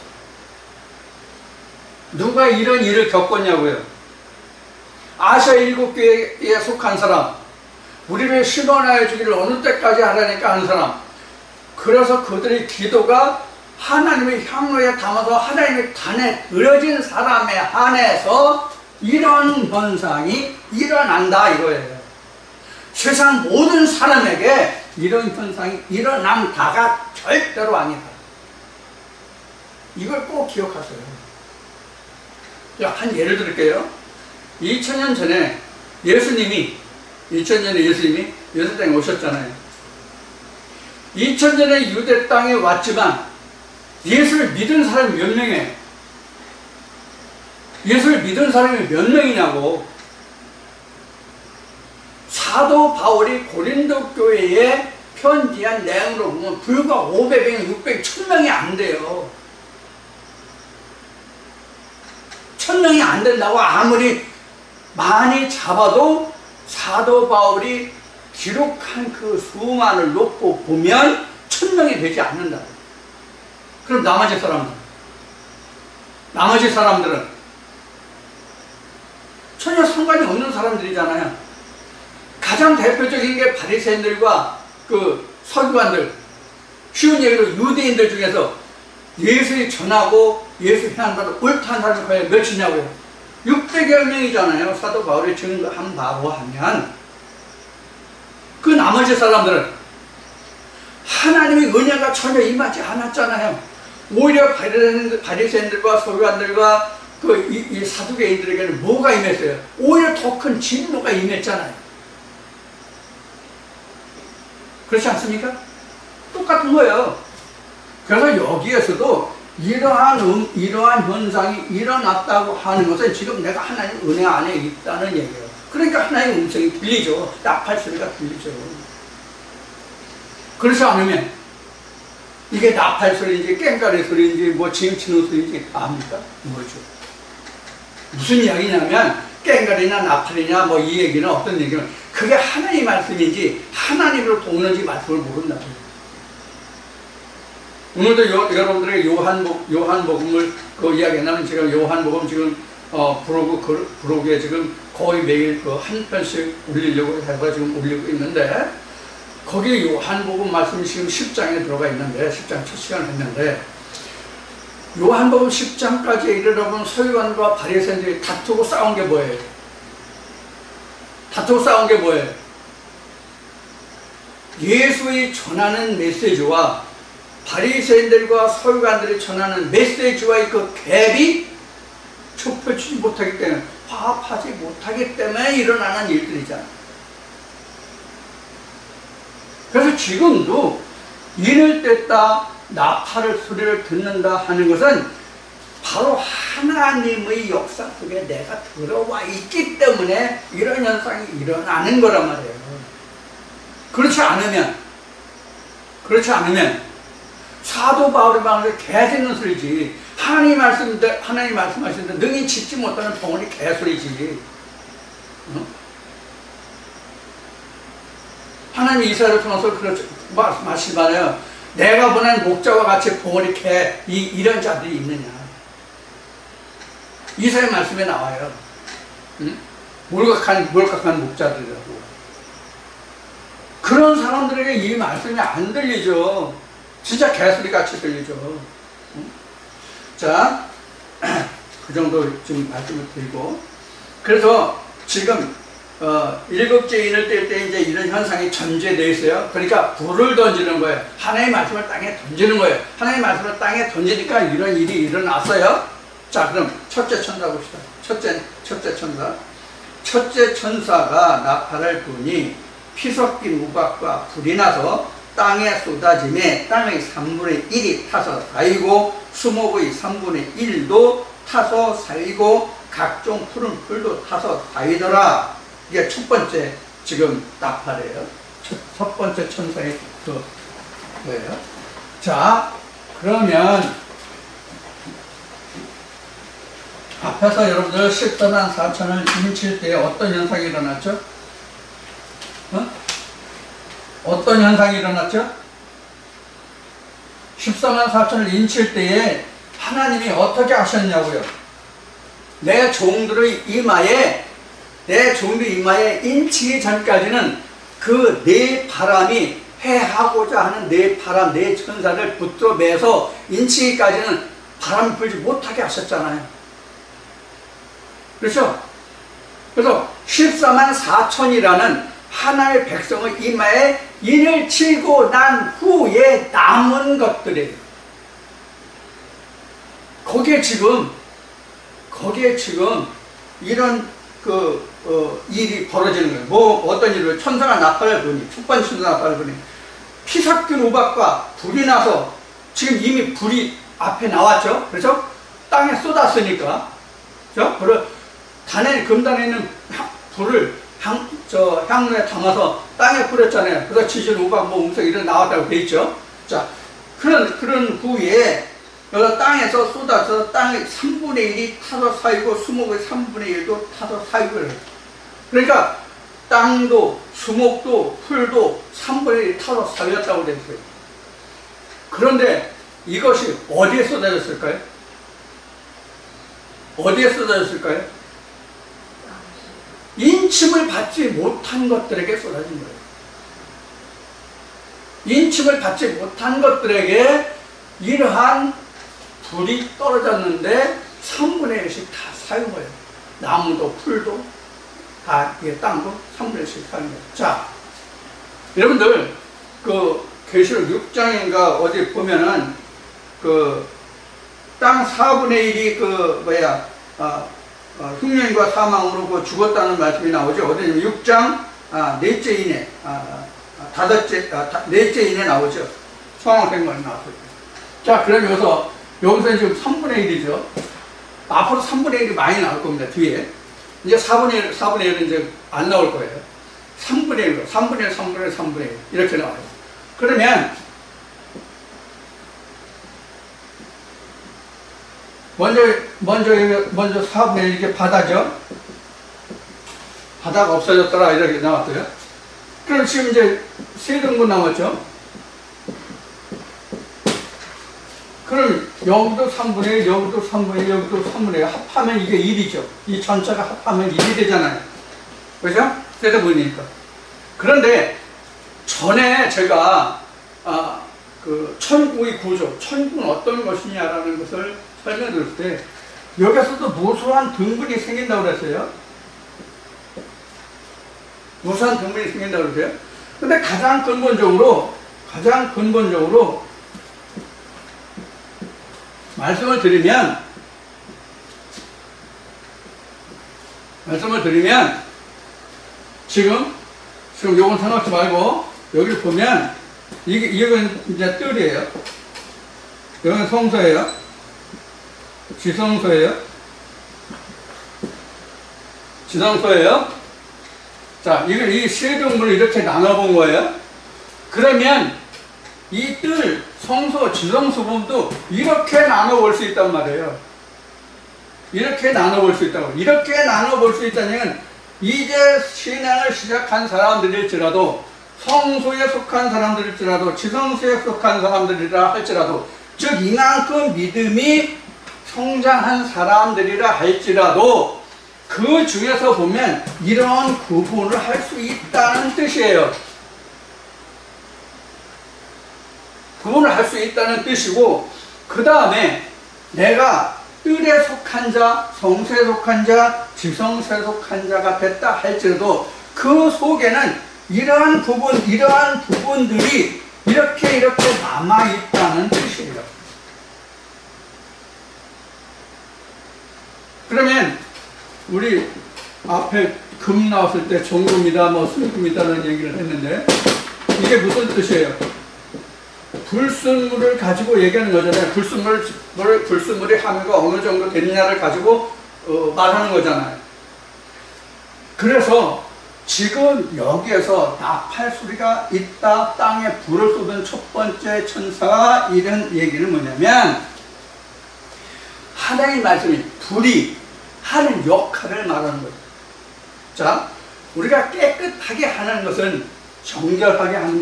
누가 이런 일을 겪었냐고요? 아시아 7교회에 속한 사람, 우리를 신원하여 주기를 어느 때까지 하라니까 하는 사람, 그래서 그들의 기도가 하나님의 향로에 담아서 하나님의 단에 들어진 사람에 한해서 이런 현상이 일어난다 이거예요. 세상 모든 사람에게 이런 현상이 일어난다가 절대로 아니다. 이걸 꼭 기억하세요. 한 예를 들을게요. 2000년 전에 예수님이 2000년에 예수님이 유대 땅에 오셨잖아요. 2000년에 유대 땅에 왔지만 예수를 믿은 사람이 몇 명이에요? 예수를 믿은 사람이 몇 명이냐고. 사도 바울이 고린도 교회에 편지한 내용으로 보면 불과 500명, 600, 1000명이 안 돼요. 1000명이 안 된다고 아무리 많이 잡아도 사도 바울이 기록한 그 수만을 놓고 보면 1000명이 되지 않는다. 그럼 나머지 사람들은 전혀 상관이 없는 사람들이잖아요. 가장 대표적인 게 바리새인들과 그 서기관들, 쉬운 얘기로 유대인들 중에서 예수를 전하고 예수 행한다고 옳다는 사람이 과연 몇이냐고요? 600여 명이잖아요. 사도 바울이 증거한 바로 하면. 그 나머지 사람들은 하나님의 은혜가 전혀 임하지 않았잖아요. 오히려 바리새인들과 서기관들과 이 사두개인들에게는 뭐가 임했어요? 오히려 더 큰 진노가 임했잖아요. 그렇지 않습니까? 똑같은 거예요. 그래서 여기에서도 이러한 현상이 일어났다고 하는 것은 지금 내가 하나님 은혜 안에 있다는 얘기예요. 그러니까 하나님의 음성이 들리죠. 나팔 소리가 들리죠. 그렇지 않으면 이게 나팔 소리인지 꽹과리 소리인지 뭐 지금 치는 소리인지 압니까? 뭐죠? 무슨 이야기냐면 꽹과리나 나팔이냐 뭐 이 얘기는 어떤 얘기는 그게 하나님의 말씀인지 하나님으로부터 오는지 말씀을 모른다고요. 오늘도 여러분들에게 요한복음을 이야기하면 제가 요한복음 지금 브로그에 지금 거의 매일 한 편씩 올리려고 해서 지금 올리고 있는데 거기에 요한복음 말씀이 지금 10장에 들어가 있는데 10장 첫 시간을 했는데 요한복음 10장까지 이르러면 서기관과 바리새인들이 다투고 싸운 게 뭐예요? 예수의 전하는 메시지와 바리새인들과 서기관들이 전하는 메시지와의 그 갭이 좁혀지지 못하기 때문에 화합하지 못하기 때문에 일어나는 일들이잖아요. 그래서 지금도 인을 뗐다 나팔을 소리를 듣는다 하는 것은 바로 하나님의 역사 속에 내가 들어와 있기 때문에 이런 현상이 일어나는 거란 말이에요. 그렇지 않으면 사도 바울의 방에서 개짖는 소리지. 하나님 말씀하시는데 능히 짓지 못하는 벙어리 개소리지. 하나님이 이스라엘을 통해서 그렇게 말씀하시잖아요. 내가 보낸 목자와 같이 벙어리 개 이런 자들이 있느냐. 이사야 말씀에 나와요. 몰각한 목자들이라고. 그런 사람들에게 이 말씀이 안 들리죠. 진짜 개소리 같이 들리죠. 자, 그 정도 좀 말씀을 드리고. 그래서 지금, 일곱째 인을 뗄 때 이제 이런 현상이 전제되어 있어요. 그러니까 불을 던지는 거예요. 하나님의 말씀을 땅에 던지는 거예요. 하나님의 말씀을 땅에 던지니까 이런 일이 일어났어요. 자, 그럼 첫째 천사 봅시다. 첫째 천사. 첫째 천사가 나팔을 부니 피 섞인 우박과 불이 나서 땅에 쏟아짐에 땅의 3분의 1이 타서 쌓이고 수목의 3분의 1도 타서 쌓이고 각종 푸른 풀도 타서 쌓이더라. 이게 첫 번째 지금 나팔이에요. 첫 번째 천사의 거예요. 자, 그러면 앞에서 여러분들 14만 4천을 인칠 때 어떤 현상이 일어났죠? 어떤 현상이 일어났죠? 14만 4천을 인칠 때에 하나님이 어떻게 하셨냐고요? 내 종들의 이마에 인치기 전까지는 그 네 바람이 해하고자 하는 네 바람, 네 천사를 붙들어 매서 인치기까지는 바람이 불지 못하게 하셨잖아요. 그렇죠? 그래서 14만 4천이라는 하나님의 백성의 이마에 인을 치고 난 후에 남은 것들이에요. 거기에 지금 이런 일이 벌어지는 거예요. 뭐 어떤 일을 천사가 나팔을 부니, 촉반 천사가 나팔을 부니, 피 섞인 우박과 불이 나서 지금 이미 불이 앞에 나왔죠. 그렇죠? 땅에 쏟았으니까, 그렇죠? 그걸 단에 금단에 있는 불을 향로에 담아서 땅에 뿌렸잖아요. 그래서 지진, 우박, 뭐 음석 이런 나왔다고 돼 있죠. 자, 그런 후에 여기서 땅에서 쏟아서 땅의 3분의 1이 타서 쌓이고 수목의 3분의 1도 타서 쌓이고. 그러니까 땅도 수목도 풀도 3분의 1이 타서 쌓였다고 되어 있어요. 그런데 이것이 어디에 쏟아졌을까요? 어디에 쏟아졌을까요? 인침을 받지 못한 것들에게 쏟아진 거예요. 인침을 받지 못한 것들에게 이러한 불이 떨어졌는데 3분의 1씩 다 쌓인 거예요. 나무도 풀도 다, 땅도 3분의 1씩 쌓인 거예요. 자, 여러분들 계시록 6장인가 어디 보면은 땅 4분의 1이 흉년과 사망으로 죽었다는 말씀이 나오죠. 어디 6장 넷째 이내 넷째 이내 나오죠. 성황된 말이 나왔어요. 자, 그럼 여기서 지금 3분의 1이죠. 앞으로 3분의 1이 많이 나올 겁니다. 뒤에 이제 4분의 1은 이제 안 나올 거예요. 3분의 1, 3분의 1, 3분의 1, 3분의 1 이렇게 나와요. 그러면 먼저 4분의 1 이게 바다죠. 바다가 없어졌더라 이렇게 나왔어요. 그럼 지금 이제 세 등분 남았죠. 그럼 여기도 3분의 1, 여기도 3분의 1, 여기도 3분의 1 합하면 이게 1이죠. 이 전체가 합하면 1이 되잖아요. 그죠? 세 등분이니까. 그런데 전에 제가 천국의 구조, 천국은 어떤 것이냐라는 것을 설명드릴 때 여기서도 무수한 등분이 생긴다고 그랬어요. 무수한 등분이 생긴다고 그랬어요. 근데 가장 근본적으로 말씀을 드리면 지금 요건 생각하지 말고 여기 보면 이건 이제 뜰이에요. 여기는 성소예요. 지성소예요. 자, 이 세 등분을 이렇게 나눠본 거예요. 그러면 이 뜰, 성소, 지성소 부분도 이렇게 나눠볼 수 있단 말이에요. 이렇게 나눠볼 수 있다고. 이렇게 나눠볼 수 있다는 이제 신앙을 시작한 사람들일지라도, 성소에 속한 사람들일지라도, 지성소에 속한 사람들이라 할지라도, 즉 이만큼 믿음이 성장한 사람들이라 할지라도 그 중에서 보면 이런 구분을 할 수 있다는 뜻이에요. 구분을 할 수 있다는 뜻이고, 그 다음에 내가 뜰에 속한 자, 성소에 속한 자, 지성소에 속한 자가 됐다 할지라도 그 속에는 이러한 부분들이 이렇게 남아있다는 뜻이에요. 그러면 우리 앞에 금 나왔을 때 정금이다, 순금이다라는 얘기를 했는데 이게 무슨 뜻이에요? 불순물을 가지고 얘기하는 거잖아요. 불순물의 함유가 어느 정도 됐냐를 가지고 말하는 거잖아요. 그래서 지금 여기에서 나팔 소리가 있다, 땅에 불을 쏟은 첫 번째 천사가 이런 얘기는 뭐냐면, 하나님 말씀이 불이 하는 역할을 말하는 거예요. 자, 우리가 깨끗하게 하는 것은, 정결하게 하는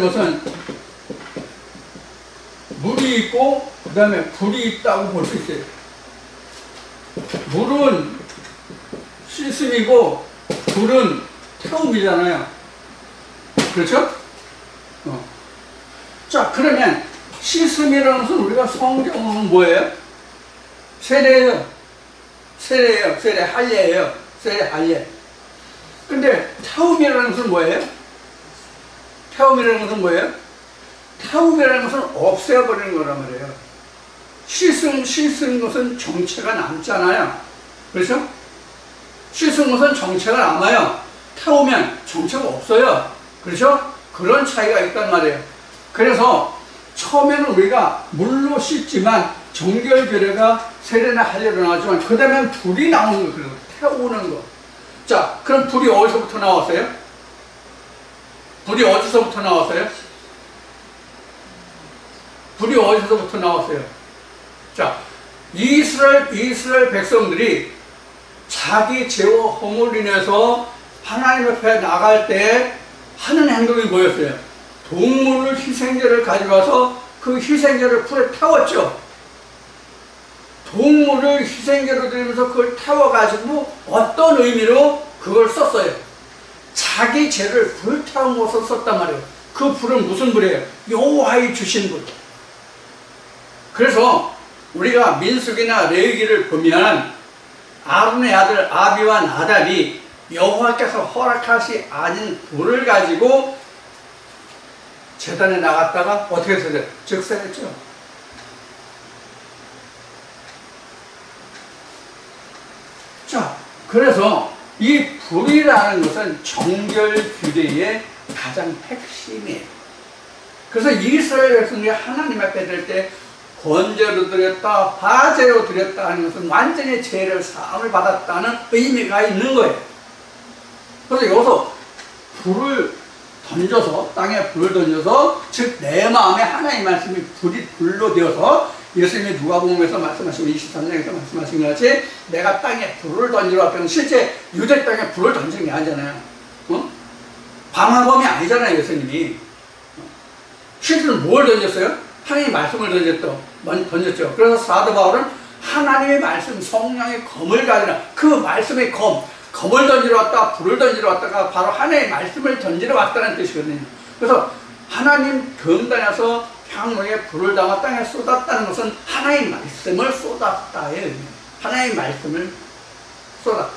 것은 물이 있고 그 다음에 불이 있다고 볼 수 있어요. 물은 씻음이고 불은 태움이잖아요. 그렇죠? 자, 그러면 씻음이라는 것은 우리가 성경으로는 뭐예요? 세례예요. 할례예요. 할례. 근데 태움이라는 것은 뭐예요? 태움이라는 것은 없애버리는 거란 말이에요. 씻은 것은 정체가 남잖아요. 그렇죠? 씻은 것은 정체가 남아요. 태우면 정체가 없어요. 그렇죠? 그런 차이가 있단 말이에요. 그래서 처음에는 우리가 물로 씻지만 정결교례가 세례나 할례로 나왔지만 그 다음에 불이 나오는 거, 태우는 거. 자, 그럼 불이 어디서부터 나왔어요? 불이 어디서부터 나왔어요? 불이 어디서부터 나왔어요? 자, 이스라엘 백성들이 자기 죄와 허물 인해서 하나님 앞에 나갈 때 하는 행동이 뭐였어요? 동물을 희생제를 가져와서 그 희생제를 불에 태웠죠. 동물을 희생제로 드리면서 그걸 태워가지고 어떤 의미로 그걸 썼어요? 자기 죄를 불태워서 썼단 말이에요. 그 불은 무슨 불이에요? 여호와의 주신 불. 그래서 우리가 민수기나 레위기를 보면 아론의 아들 아비와 나답이 여호와께서 허락하시 아닌 불을 가지고 제단에 나갔다가 어떻게 했어요? 즉사했죠. 자, 그래서 이 불이라는 것은 정결규례의 가장 핵심이에요. 그래서 이스라엘 백성이 하나님 앞에 들 때 번제로 드렸다, 화제로 드렸다 하는 것은 완전히 죄를 사함을 받았다는 의미가 있는 거예요. 그래서 여기서 불을 던져서, 땅에 불을 던져서, 즉 내 마음에 하나님의 말씀이 불로 되어서 예수님이 누가복음에서 말씀하시고 23장에서 말씀하신 것 같이 내가 땅에 불을 던지러 왔더니 실제 유대 땅에 불을 던지는 게 아니잖아요. 방화범이 아니잖아요, 예수님이. 실제로 뭘 던졌어요? 하나님의 말씀을 던졌죠. 그래서 사도 바울은 하나님의 말씀, 성령의 검을 가지라. 그 말씀의 검을 던지러 왔다, 불을 던지러 왔다가 바로 하나님의 말씀을 던지러 왔다는 뜻이거든요. 그래서 하나님 경단에서 향로에 불을 담아 땅에 쏟았다는 것은 하나님의 말씀을 쏟았다의 의미예요. 하나님의 말씀을 쏟았다.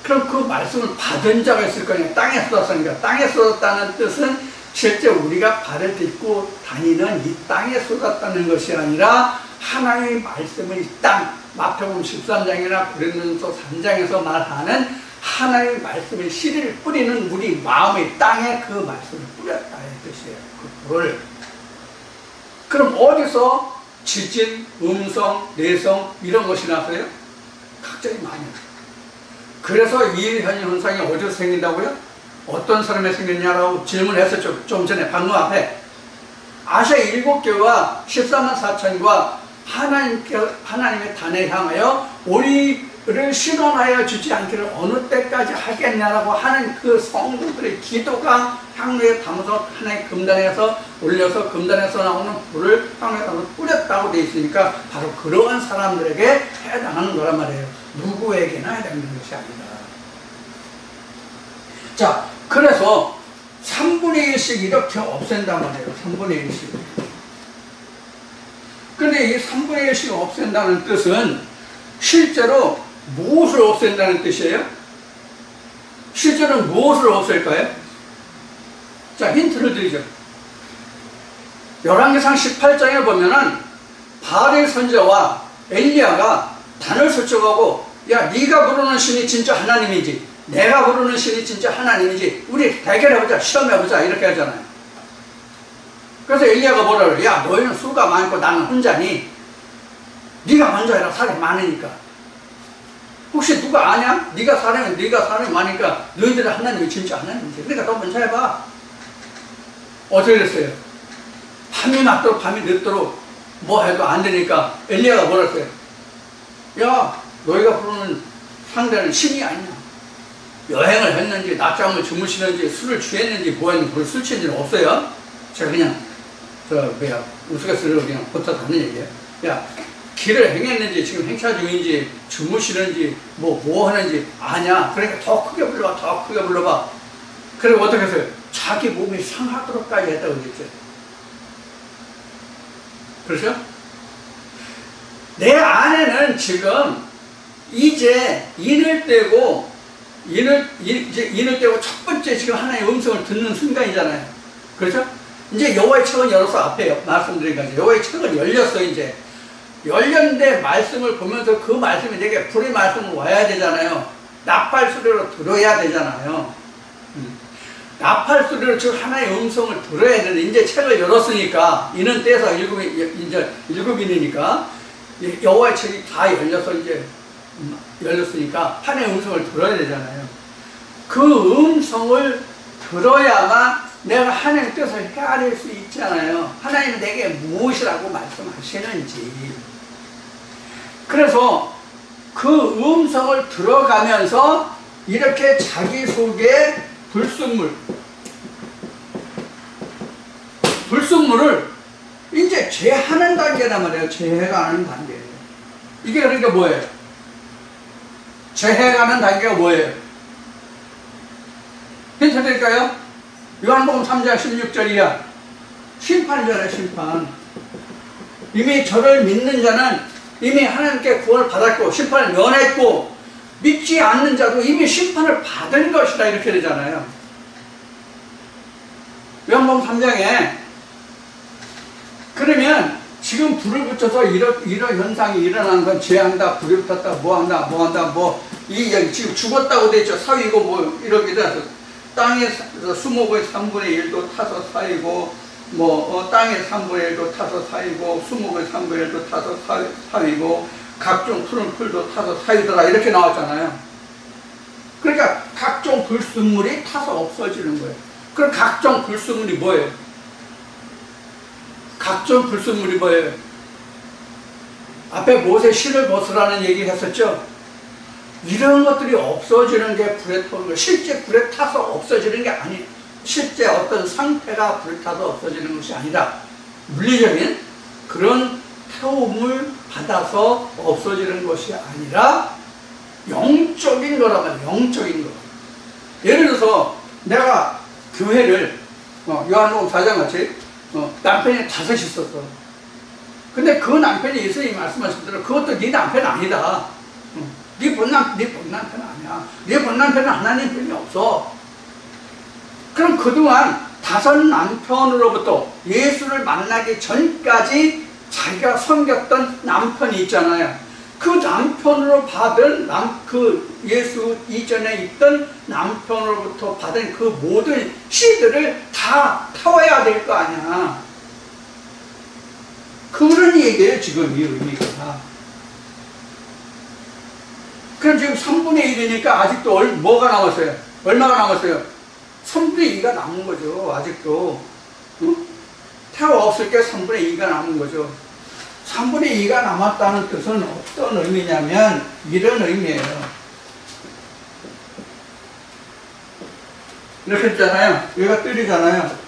그럼 그 말씀을 받은 자가 있을 거 아니에요. 땅에 쏟았으니까. 땅에 쏟았다는 뜻은 실제 우리가 발을 딛고 다니는 이 땅에 쏟았다는 것이 아니라 하나님의 말씀을 이 땅, 마태복음 13장이나 고린도전서 3장에서 말하는 하나님의 말씀의 씨를 뿌리는 우리 마음의 땅에 그 말씀을 뿌렸다는 뜻이에요. 그 불을. 그럼 어디서 지진, 음성, 내성 이런 것이 나서요? 각자의 마음이에요. 그래서 이 현상이 어디서 생긴다고요? 어떤 사람이 생겼냐라고 질문했었죠. 좀 전에 방금 앞에. 아시아 7교와 14만 4천과 하나님의 단에 향하여 우리를 신원하여 주지 않기를 어느 때까지 하겠냐라고 하는 그 성도들의 기도가 향로에 담아서 하나의 금단에서 올려서 금단에서 나오는 불을 향로에 담아서 뿌렸다고 되어 있으니까 바로 그러한 사람들에게 해당하는 거란 말이에요. 누구에게나 해당되는 것이 아니다. 자, 그래서 3분의 1씩 이렇게 없앤단 말이에요. 3분의 1씩. 근데 이 3분의 1씩 없앤다는 뜻은 실제로 무엇을 없앤다는 뜻이에요? 실제로 무엇을 없앨까요? 자, 힌트를 드리죠. 열왕기상 18장에 보면은 바알의 선지자와 엘리야가 단을 설정하고 야, 네가 부르는 신이 진짜 하나님이지 내가 부르는 신이 진짜 하나님이지 우리 대결해보자, 시험해보자 이렇게 하잖아요. 그래서 엘리야가 뭐라 그래요? 야, 너희는 수가 많고 나는 혼자니 네가 먼저 해라. 사람이 많으니까. 혹시 누가 아냐? 네가 사람이 많으니까 너희들은 하나님이 진짜 하나님이지. 그러니까 너 먼저 해봐. 어떻게 됐어요? 밤이 낮도록 밤이 늦도록 뭐 해도 안 되니까 엘리야가 뭐라 했어요? 야, 너희가 부르는 상대는 신이 아니야. 여행을 했는지 낮잠을 주무시는지 술을 취했는지 뭐했는지 술 취했는지는 없어요. 제가 그냥 우스갯소리로 그냥 버텨가는 얘기예요. 야, 길을 행했는지 지금 행차 중인지 주무시는지 뭐 하는지 아냐. 그러니까 더 크게 불러봐. 더 크게 불러봐. 그리고 어떻게 했어요? 자기 몸이 상하도록까지 했다고 그랬죠. 그렇죠? 내 안에는 지금 이제 인을 떼고 첫 번째 지금 하나님의 음성을 듣는 순간이잖아요. 그렇죠? 이제 여호와의 책은 열어서 앞에 말씀드린 거죠. 여호와의 책은 열렸어. 이제 열련된 말씀을 보면서 그 말씀이 내게 불의 말씀으로 와야 되잖아요. 나팔 소리로 들어야 되잖아요. 나팔 소리로 즉 하나의 음성을 들어야 되는데 이제 책을 열었으니까 이는 때에서 이제 일곱인이니까 여호와의 책이 다 열려서 이제 열렸으니까 하나의 음성을 들어야 되잖아요. 그 음성을 들어야만 내가 하나님의 뜻을 헤아릴 수 있잖아요. 하나님은 내게 무엇이라고 말씀하시는지. 그래서 그 음성을 들어가면서 이렇게 자기 속에 불순물을 이제 제하는 단계란 말이에요. 제해가는 단계. 이게 그러니까 뭐예요? 제해가는 단계가 뭐예요? 힌트 드릴까요? 요한복음 3장 16절이야. 심판이잖아요, 심판. 이미 저를 믿는 자는 이미 하나님께 구원을 받았고 심판을 면했고 믿지 않는 자도 이미 심판을 받은 것이다 이렇게 되잖아요. 요한복음 3장에 그러면 지금 불을 붙여서 이런 현상이 일어나는 건 죄한다, 불이 붙었다, 뭐한다, 지금 죽었다고 돼 있죠. 사위고 뭐 이렇게 돼서 땅의 수목의 3분의 1도 타서 사이고 땅의 3분의 1도 타서 사이고 수목의 3분의 1도 타서 사이고 각종 푸른 풀도 타서 사이더라 이렇게 나왔잖아요. 그러니까 각종 불순물이 타서 없어지는 거예요. 그럼 각종 불순물이 뭐예요? 각종 불순물이 뭐예요? 앞에 못에 실을 벗으라는 얘기를 했었죠. 이런 것들이 없어지는 게 불에 타는 거예요. 실제 불에 타서 없어지는 게 아니에요. 실제 어떤 상태가 불에 타서 없어지는 것이 아니라 물리적인 그런 태움을 받아서 없어지는 것이 아니라 영적인 거란 말이에요. 영적인 거. 예를 들어서 내가 교회를 요한복음 4장 같이 남편이 5 있었어. 근데 그 남편이 예수님이 말씀하신 대로 그것도 네 남편 아니다. 네 본남편 아니야. 네 본남편은 하나님 편이 없어. 그럼 그동안 5 남편으로부터 예수를 만나기 전까지 자기가 섬겼던 남편이 있잖아요. 그 남편으로 받은 그 예수 이전에 있던 남편으로부터 받은 그 모든 씨들을 다 타와야 될 거 아니야. 그런 얘기예요, 지금 이 의미가. 그럼 지금 3분의 1이니까 아직도 뭐가 남았어요? 얼마가 남았어요? 3분의 2가 남은 거죠, 아직도. 응? 태워 없을 게 3분의 2가 남은 거죠. 3분의 2가 남았다는 뜻은 어떤 의미냐면 이런 의미예요. 이렇게 했잖아요. 여기가 뜰이잖아요.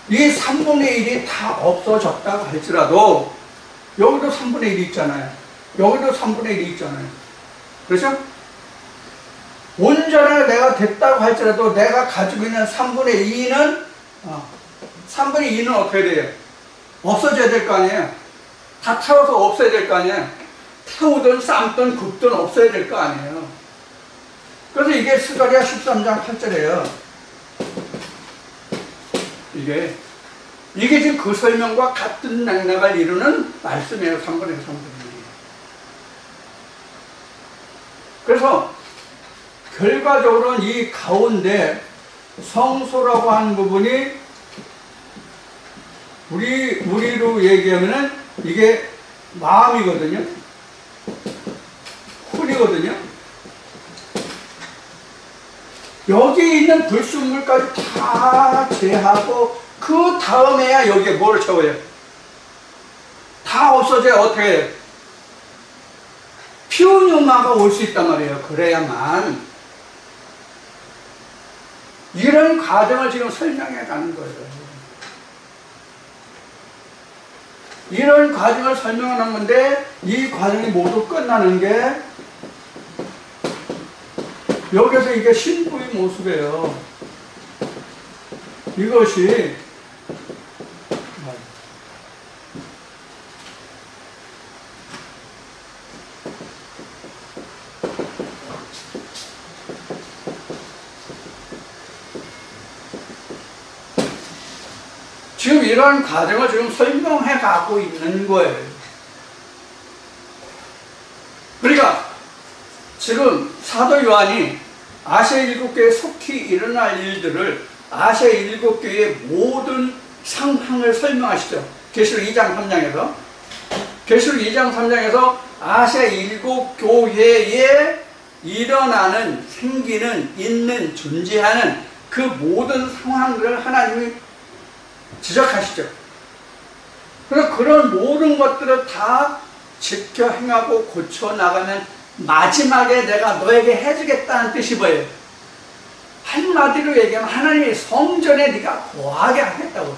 이 3분의 1이 다 없어졌다고 할지라도 여기도 3분의 1이 있잖아요. 여기도 3분의 1이 있잖아요. 그렇죠? 온전한 내가 됐다고 할지라도 내가 가지고 있는 3분의 2는 어떻게 돼요? 없어져야 될 거 아니에요. 다 태워서 없어야 될 거 아니에요. 태우든 삶든 굽든 없어야 될 거 아니에요. 그래서 이게 스가랴 13장 8절이에요. 이게 지금 그 설명과 같은 맥락을 이루는 말씀이에요. 3분의 1, 3분의 1. 그래서 결과적으로는 이 가운데 성소라고 하는 부분이 우리로 얘기하면은 이게 마음이거든요. 훌이거든요. 여기 있는 불순물까지 다 제하고 그 다음에야 여기에 뭐를 채워요? 다 없어져야 어떻게 해요? 피우뉴마가 올 수 있단 말이에요. 그래야만. 이런 과정을 지금 설명해 가는 거예요. 이런 과정을 설명하는 건데 이 과정이 모두 끝나는 게 여기서 이게 신부의 모습이에요. 이것이 지금 이러한 과정을 지금 설명해 가고 있는 거예요. 그러니까 지금 사도 요한이 아시아 7교회에 속히 일어날 일들을 아시아 7교회의 모든 상황을 설명하시죠. 계시록 2장 3장에서 계시록 2장 3장에서 아시아 7교회에 일어나는 생기는 있는 존재하는 그 모든 상황들을 하나님이 지적하시죠. 그래서 그런 모든 것들을 다 지켜 행하고 고쳐 나가면 마지막에 내가 너에게 해주겠다는 뜻이 뭐예요? 한마디로 얘기하면 하나님이 성전에 네가 거하게 하겠다고.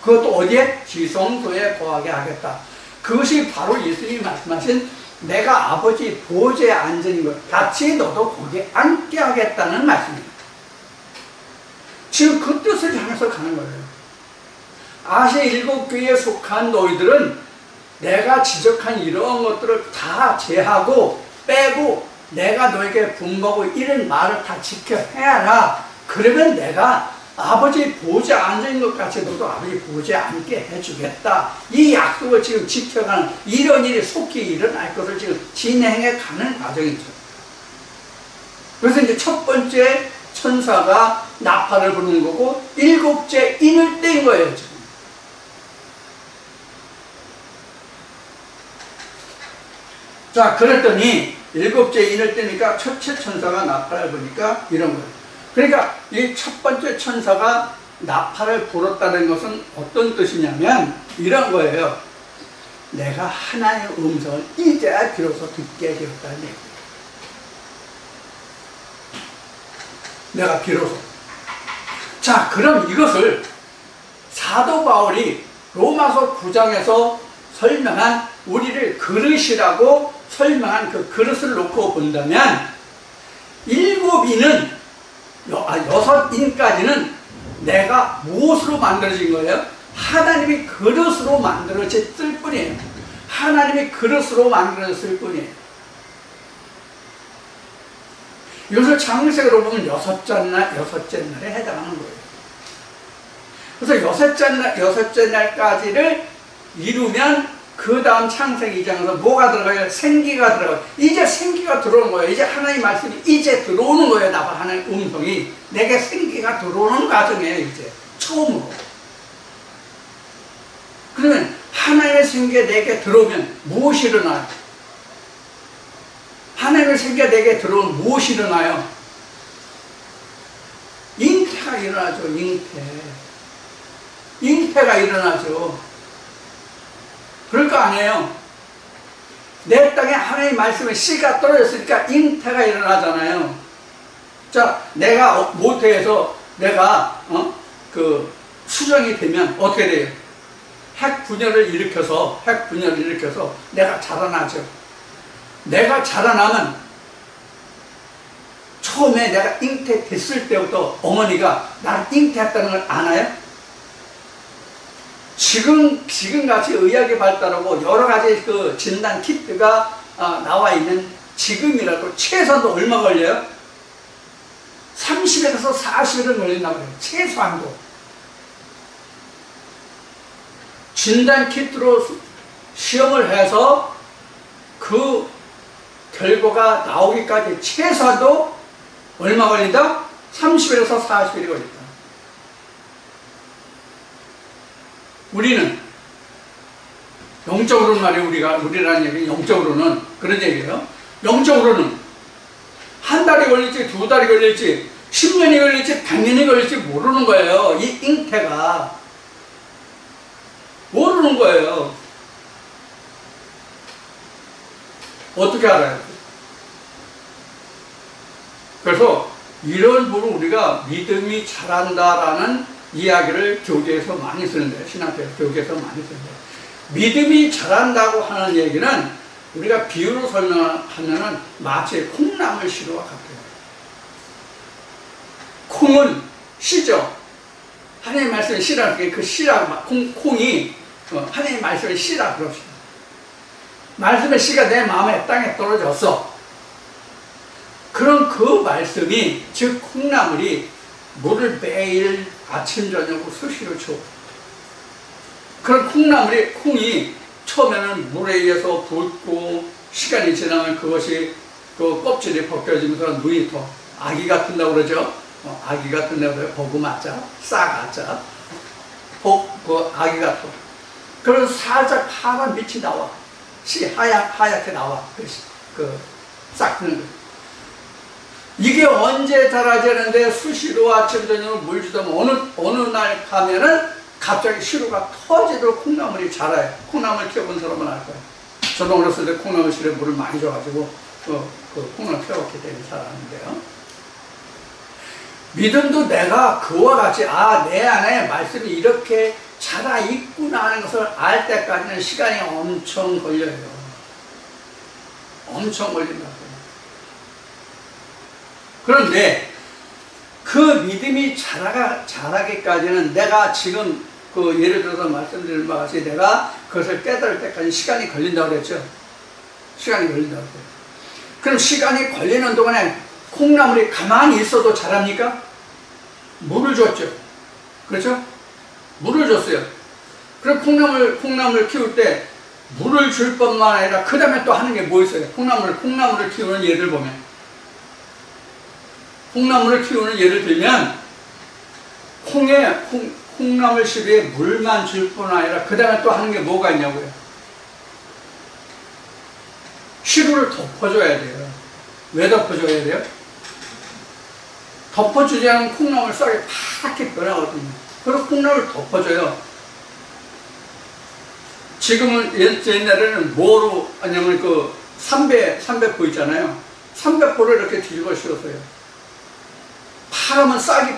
그것도 어디에? 지성소에 거하게 하겠다. 그것이 바로 예수님이 말씀하신 내가 아버지 보좌에 앉은 것 같이 너도 거기에 앉게 하겠다는 말씀입니다. 지금 그 뜻을 향해서 가는 거예요. 아시아 7교회에 속한 너희들은 내가 지적한 이러한 것들을 다 제하고 빼고 내가 너에게 분부하고 이런 말을 다 지켜 해라. 그러면 내가 아버지 보좌에 앉은 것 같이 너도 아버지 보좌에 앉게 해주겠다. 이 약속을 지금 지켜가는 이런 일이 속히 일어날 것을 지금 진행해 가는 과정이죠. 그래서 이제 첫 번째 천사가 나팔을 부는 거고 7째 인을 뗀 거예요. 지금. 자, 그랬더니 7째 인을 떼니까 첫째 천사가 나팔을 부니까 이런 거예요. 그러니까 이 첫 번째 천사가 나팔을 불었다는 것은 어떤 뜻이냐면 이런 거예요. 내가 하나님의 음성을 이제 비로소 듣게 되었다는 얘기예요. 내가 비로소. 자, 그럼 이것을 사도 바울이 로마서 9장에서 설명한 우리를 그릇이라고 설명한 그 그릇을 놓고 본다면 7인은 6인까지는 내가 무엇으로 만들어진 거예요? 하나님이 그릇으로 만들어졌을 뿐이에요. 하나님이 그릇으로 만들어졌을 뿐이에요. 이것을 창세기로 보면 여섯째 날에 해당하는 거예요. 그래서 여섯째 날까지를 이루면 그 다음 창세기 2장에서 뭐가 들어가요? 생기가 들어가요. 이제 생기가 들어오는 거예요. 이제 하나님의 말씀이 이제 들어오는 거예요. 나가 하나님의 음성이 내게 생기가 들어오는 과정이에요. 이제 처음으로. 그러면 하나님의 생기가 내게 들어오면 무엇이 일어나요? 하나님의 생기가 내게 들어오면 무엇이 일어나요? 잉태가 일어나죠. 잉태가 일어나죠. 그럴 거 아니에요. 내 땅에 하나님의 말씀에 씨가 떨어졌으니까 잉태가 일어나잖아요. 자, 내가 모태에서 내가 수정이 되면 어떻게 돼요? 핵 분열을 일으켜서 내가 자라나죠. 내가 자라나면 처음에 내가 잉태됐을 때부터 어머니가 나를 잉태했다는 걸 아나요? 지금같이 의학이 발달하고 여러 가지 그 진단 키트가 나와 있는 지금이라도 최소한도 얼마 걸려요? 30일에서 40일은 걸린다고 그래요. 최소한도. 진단 키트로 시험을 해서 그 결과가 나오기까지 최소한도 얼마 걸린다? 30일에서 40일이 걸린다. 우리는 영적으로는 말이에요. 우리라는 얘기는 영적으로는 그런 얘기예요. 영적으로는 한 달이 걸릴지 2달이 걸릴지 10년이 걸릴지 100년이 걸릴지 모르는 거예요. 이 잉태가 모르는 거예요. 어떻게 알아요? 그래서 이런 부분 우리가 믿음이 자란다라는 이야기를 교계에서 많이 쓰는데, 신학교에서 교계에서 많이 쓰는데, 믿음이 자란다고 하는 얘기는 우리가 비유로 설명하면은 마치 콩나물 씨와 같아요. 콩은 씨죠. 하나님의 말씀의 씨라는 게 그 씨라, 콩이 하나님의 말씀의 씨라 그럽시다. 말씀의 씨가 내 마음에 땅에 떨어졌어. 그런 그 말씀이, 즉 콩나물이 물을 매일 아침 저녁으로 수시로 줘. 그런 콩이 처음에는 물에 의해서 붓고 시간이 지나면 그것이 그 껍질이 벗겨지면서 눈이 더 아기 같은다고 그러죠. 아기 같은다고 그래요. 버그마자, 싸가자, 그 아기 같아. 그래서 살짝 파란 빛이 나와. 하얗게 나와. 싹트는 거. 이게 언제 자라지는데 수시로 아침 저녁으로 물 주다 보면 어느 날 가면은 갑자기 시루가 터지도록 콩나물이 자라요. 콩나물 키워본 사람은 알 거예요. 저도 어렸을 때 콩나물 실에 물을 많이 줘가지고 그 콩나물 키워봤기 때문에 잘 아는데요. 믿음도 내가 그와 같이 내 안에 말씀이 이렇게 자라있구나 하는 것을 알 때까지는 시간이 엄청 걸려요. 엄청 걸린다고요. 그런데 그 믿음이 자라기까지는 내가 지금 예를 들어서 말씀드린 바와 같이 내가 그것을 깨달을 때까지 시간이 걸린다고 그랬죠. 시간이 걸린다고 그랬죠. 그럼 시간이 걸리는 동안에 콩나물이 가만히 있어도 자랍니까? 물을 줬죠. 그렇죠? 물을 줬어요. 그럼 콩나물 키울 때 물을 줄 뿐만 아니라 그 다음에 또 하는 게 뭐 있어요? 콩나물을 키우는 예를 보면 콩나물을 키우는 예를 들면 콩나물 시루에 물만 줄 뿐 아니라 그 다음에 또 하는 게 뭐가 있냐고요? 시루를 덮어줘야 돼요. 왜 덮어줘야 돼요? 덮어주지 않으면 콩나물 싹이 파랗게 변하거든요. 그래서 콩나물을 덮어줘요. 지금은 옛날에는 뭐로 하냐면 삼배포 있잖아요. 삼배포를 이렇게 뒤집어 씌웠어요. 파르면 싹이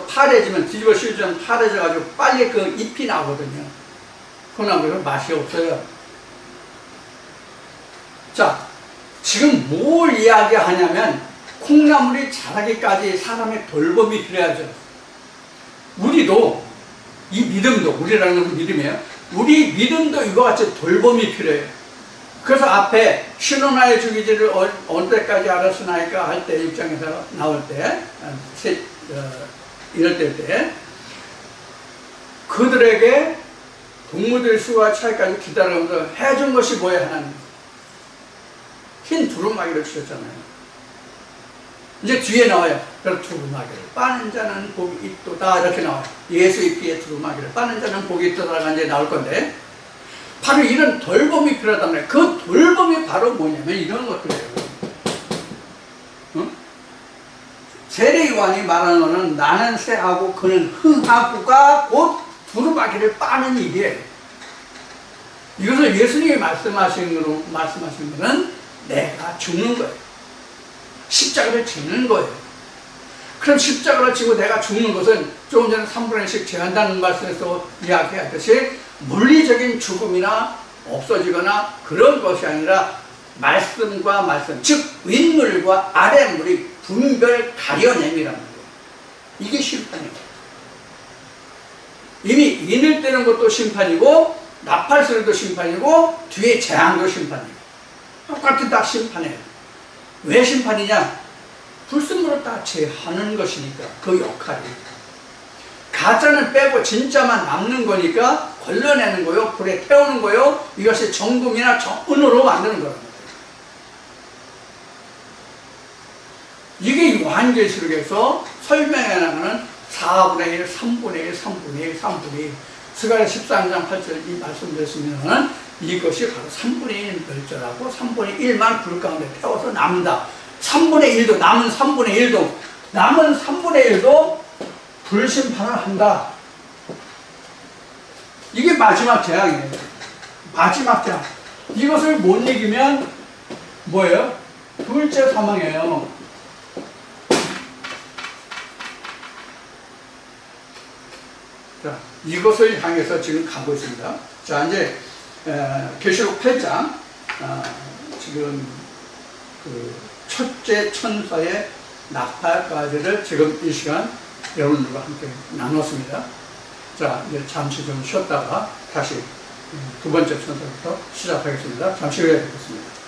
파래지면 뒤집어 씌우면 파래져가지고 빨리 그 잎이 나거든요. 콩나물은 맛이 없어요. 자, 지금 뭘 이야기하냐면 콩나물이 자라기까지 사람의 돌봄이 필요하죠. 우리도 이 믿음도 우리라는 건 믿음이에요. 우리 믿음도 이와 같이 돌봄이 필요해요. 그래서 앞에 신혼하의 주기지를 어느 때까지 알았으나이까 할 때 입장에서 나올 때 이럴 때 그들에게 동무들 수와 차이까지 기다리면서 해준 것이 뭐예요? 하나님 흰 두루마기를 주셨잖아요. 이제 뒤에 나와요. 그래서 두루마기를 빠는 자는 복이 있도다 이렇게 나와요. 예수의 피에 두루마기를 빠는 자는 복이 있도다가 이제 나올 건데 바로 이런 돌봄이 필요하단 말이에요. 그 돌봄이 바로 뭐냐면 이런 것들이에요. 세례 요한이 말하는 것은 나는 쇠하고 그는 흥하구가 곧 두루마기를 빠는 일이에요. 이것을 예수님이 말씀하신 것은 내가 죽는 거예요. 십자가를 지는 거예요. 그럼 십자가를 지고 내가 죽는 것은 조금 전에 3분의 1씩 제한다는 말씀에서 이야기하듯이 물리적인 죽음이나 없어지거나 그런 것이 아니라 말씀과 말씀, 즉 윗물과 아랫물이 분별 가려냄이라는 거예요. 이게 심판이에요. 이미 인을 떼는 것도 심판이고 나팔 소리도 심판이고 뒤에 재앙도 심판이에요. 똑같은 딱 심판이에요. 왜 심판이냐? 불순물을 다 제하는 것이니까 그 역할이. 가짜는 빼고 진짜만 남는 거니까 걸러내는 거요, 불에 태우는 거요, 이것이 정금이나 정은으로 만드는 거랍니다. 이게 요한계시록에서 설명해 나가는 4분의 1, 3분의 1, 3분의 1, 3분의 1. 스가랴 13장 8절 이 말씀드렸으면 이것이 바로 3분의 1 멸절하고 3분의 1만 불 가운데 태워서 남는다. 3분의 1도 남은 3분의 1도 불심판을 한다. 이게 마지막 재앙이에요. 마지막 재앙. 이것을 못 이기면 뭐예요? 둘째 사망이에요. 자, 이것을 향해서 지금 가고 있습니다. 자, 이제 계시록 8장 지금 그 첫째 천사의 나팔까지를 지금 이 시간 여러분들과 함께 나눴습니다. 자, 이제 잠시 좀 쉬었다가 다시 두 번째 천사부터 시작하겠습니다. 잠시 후에 뵙겠습니다.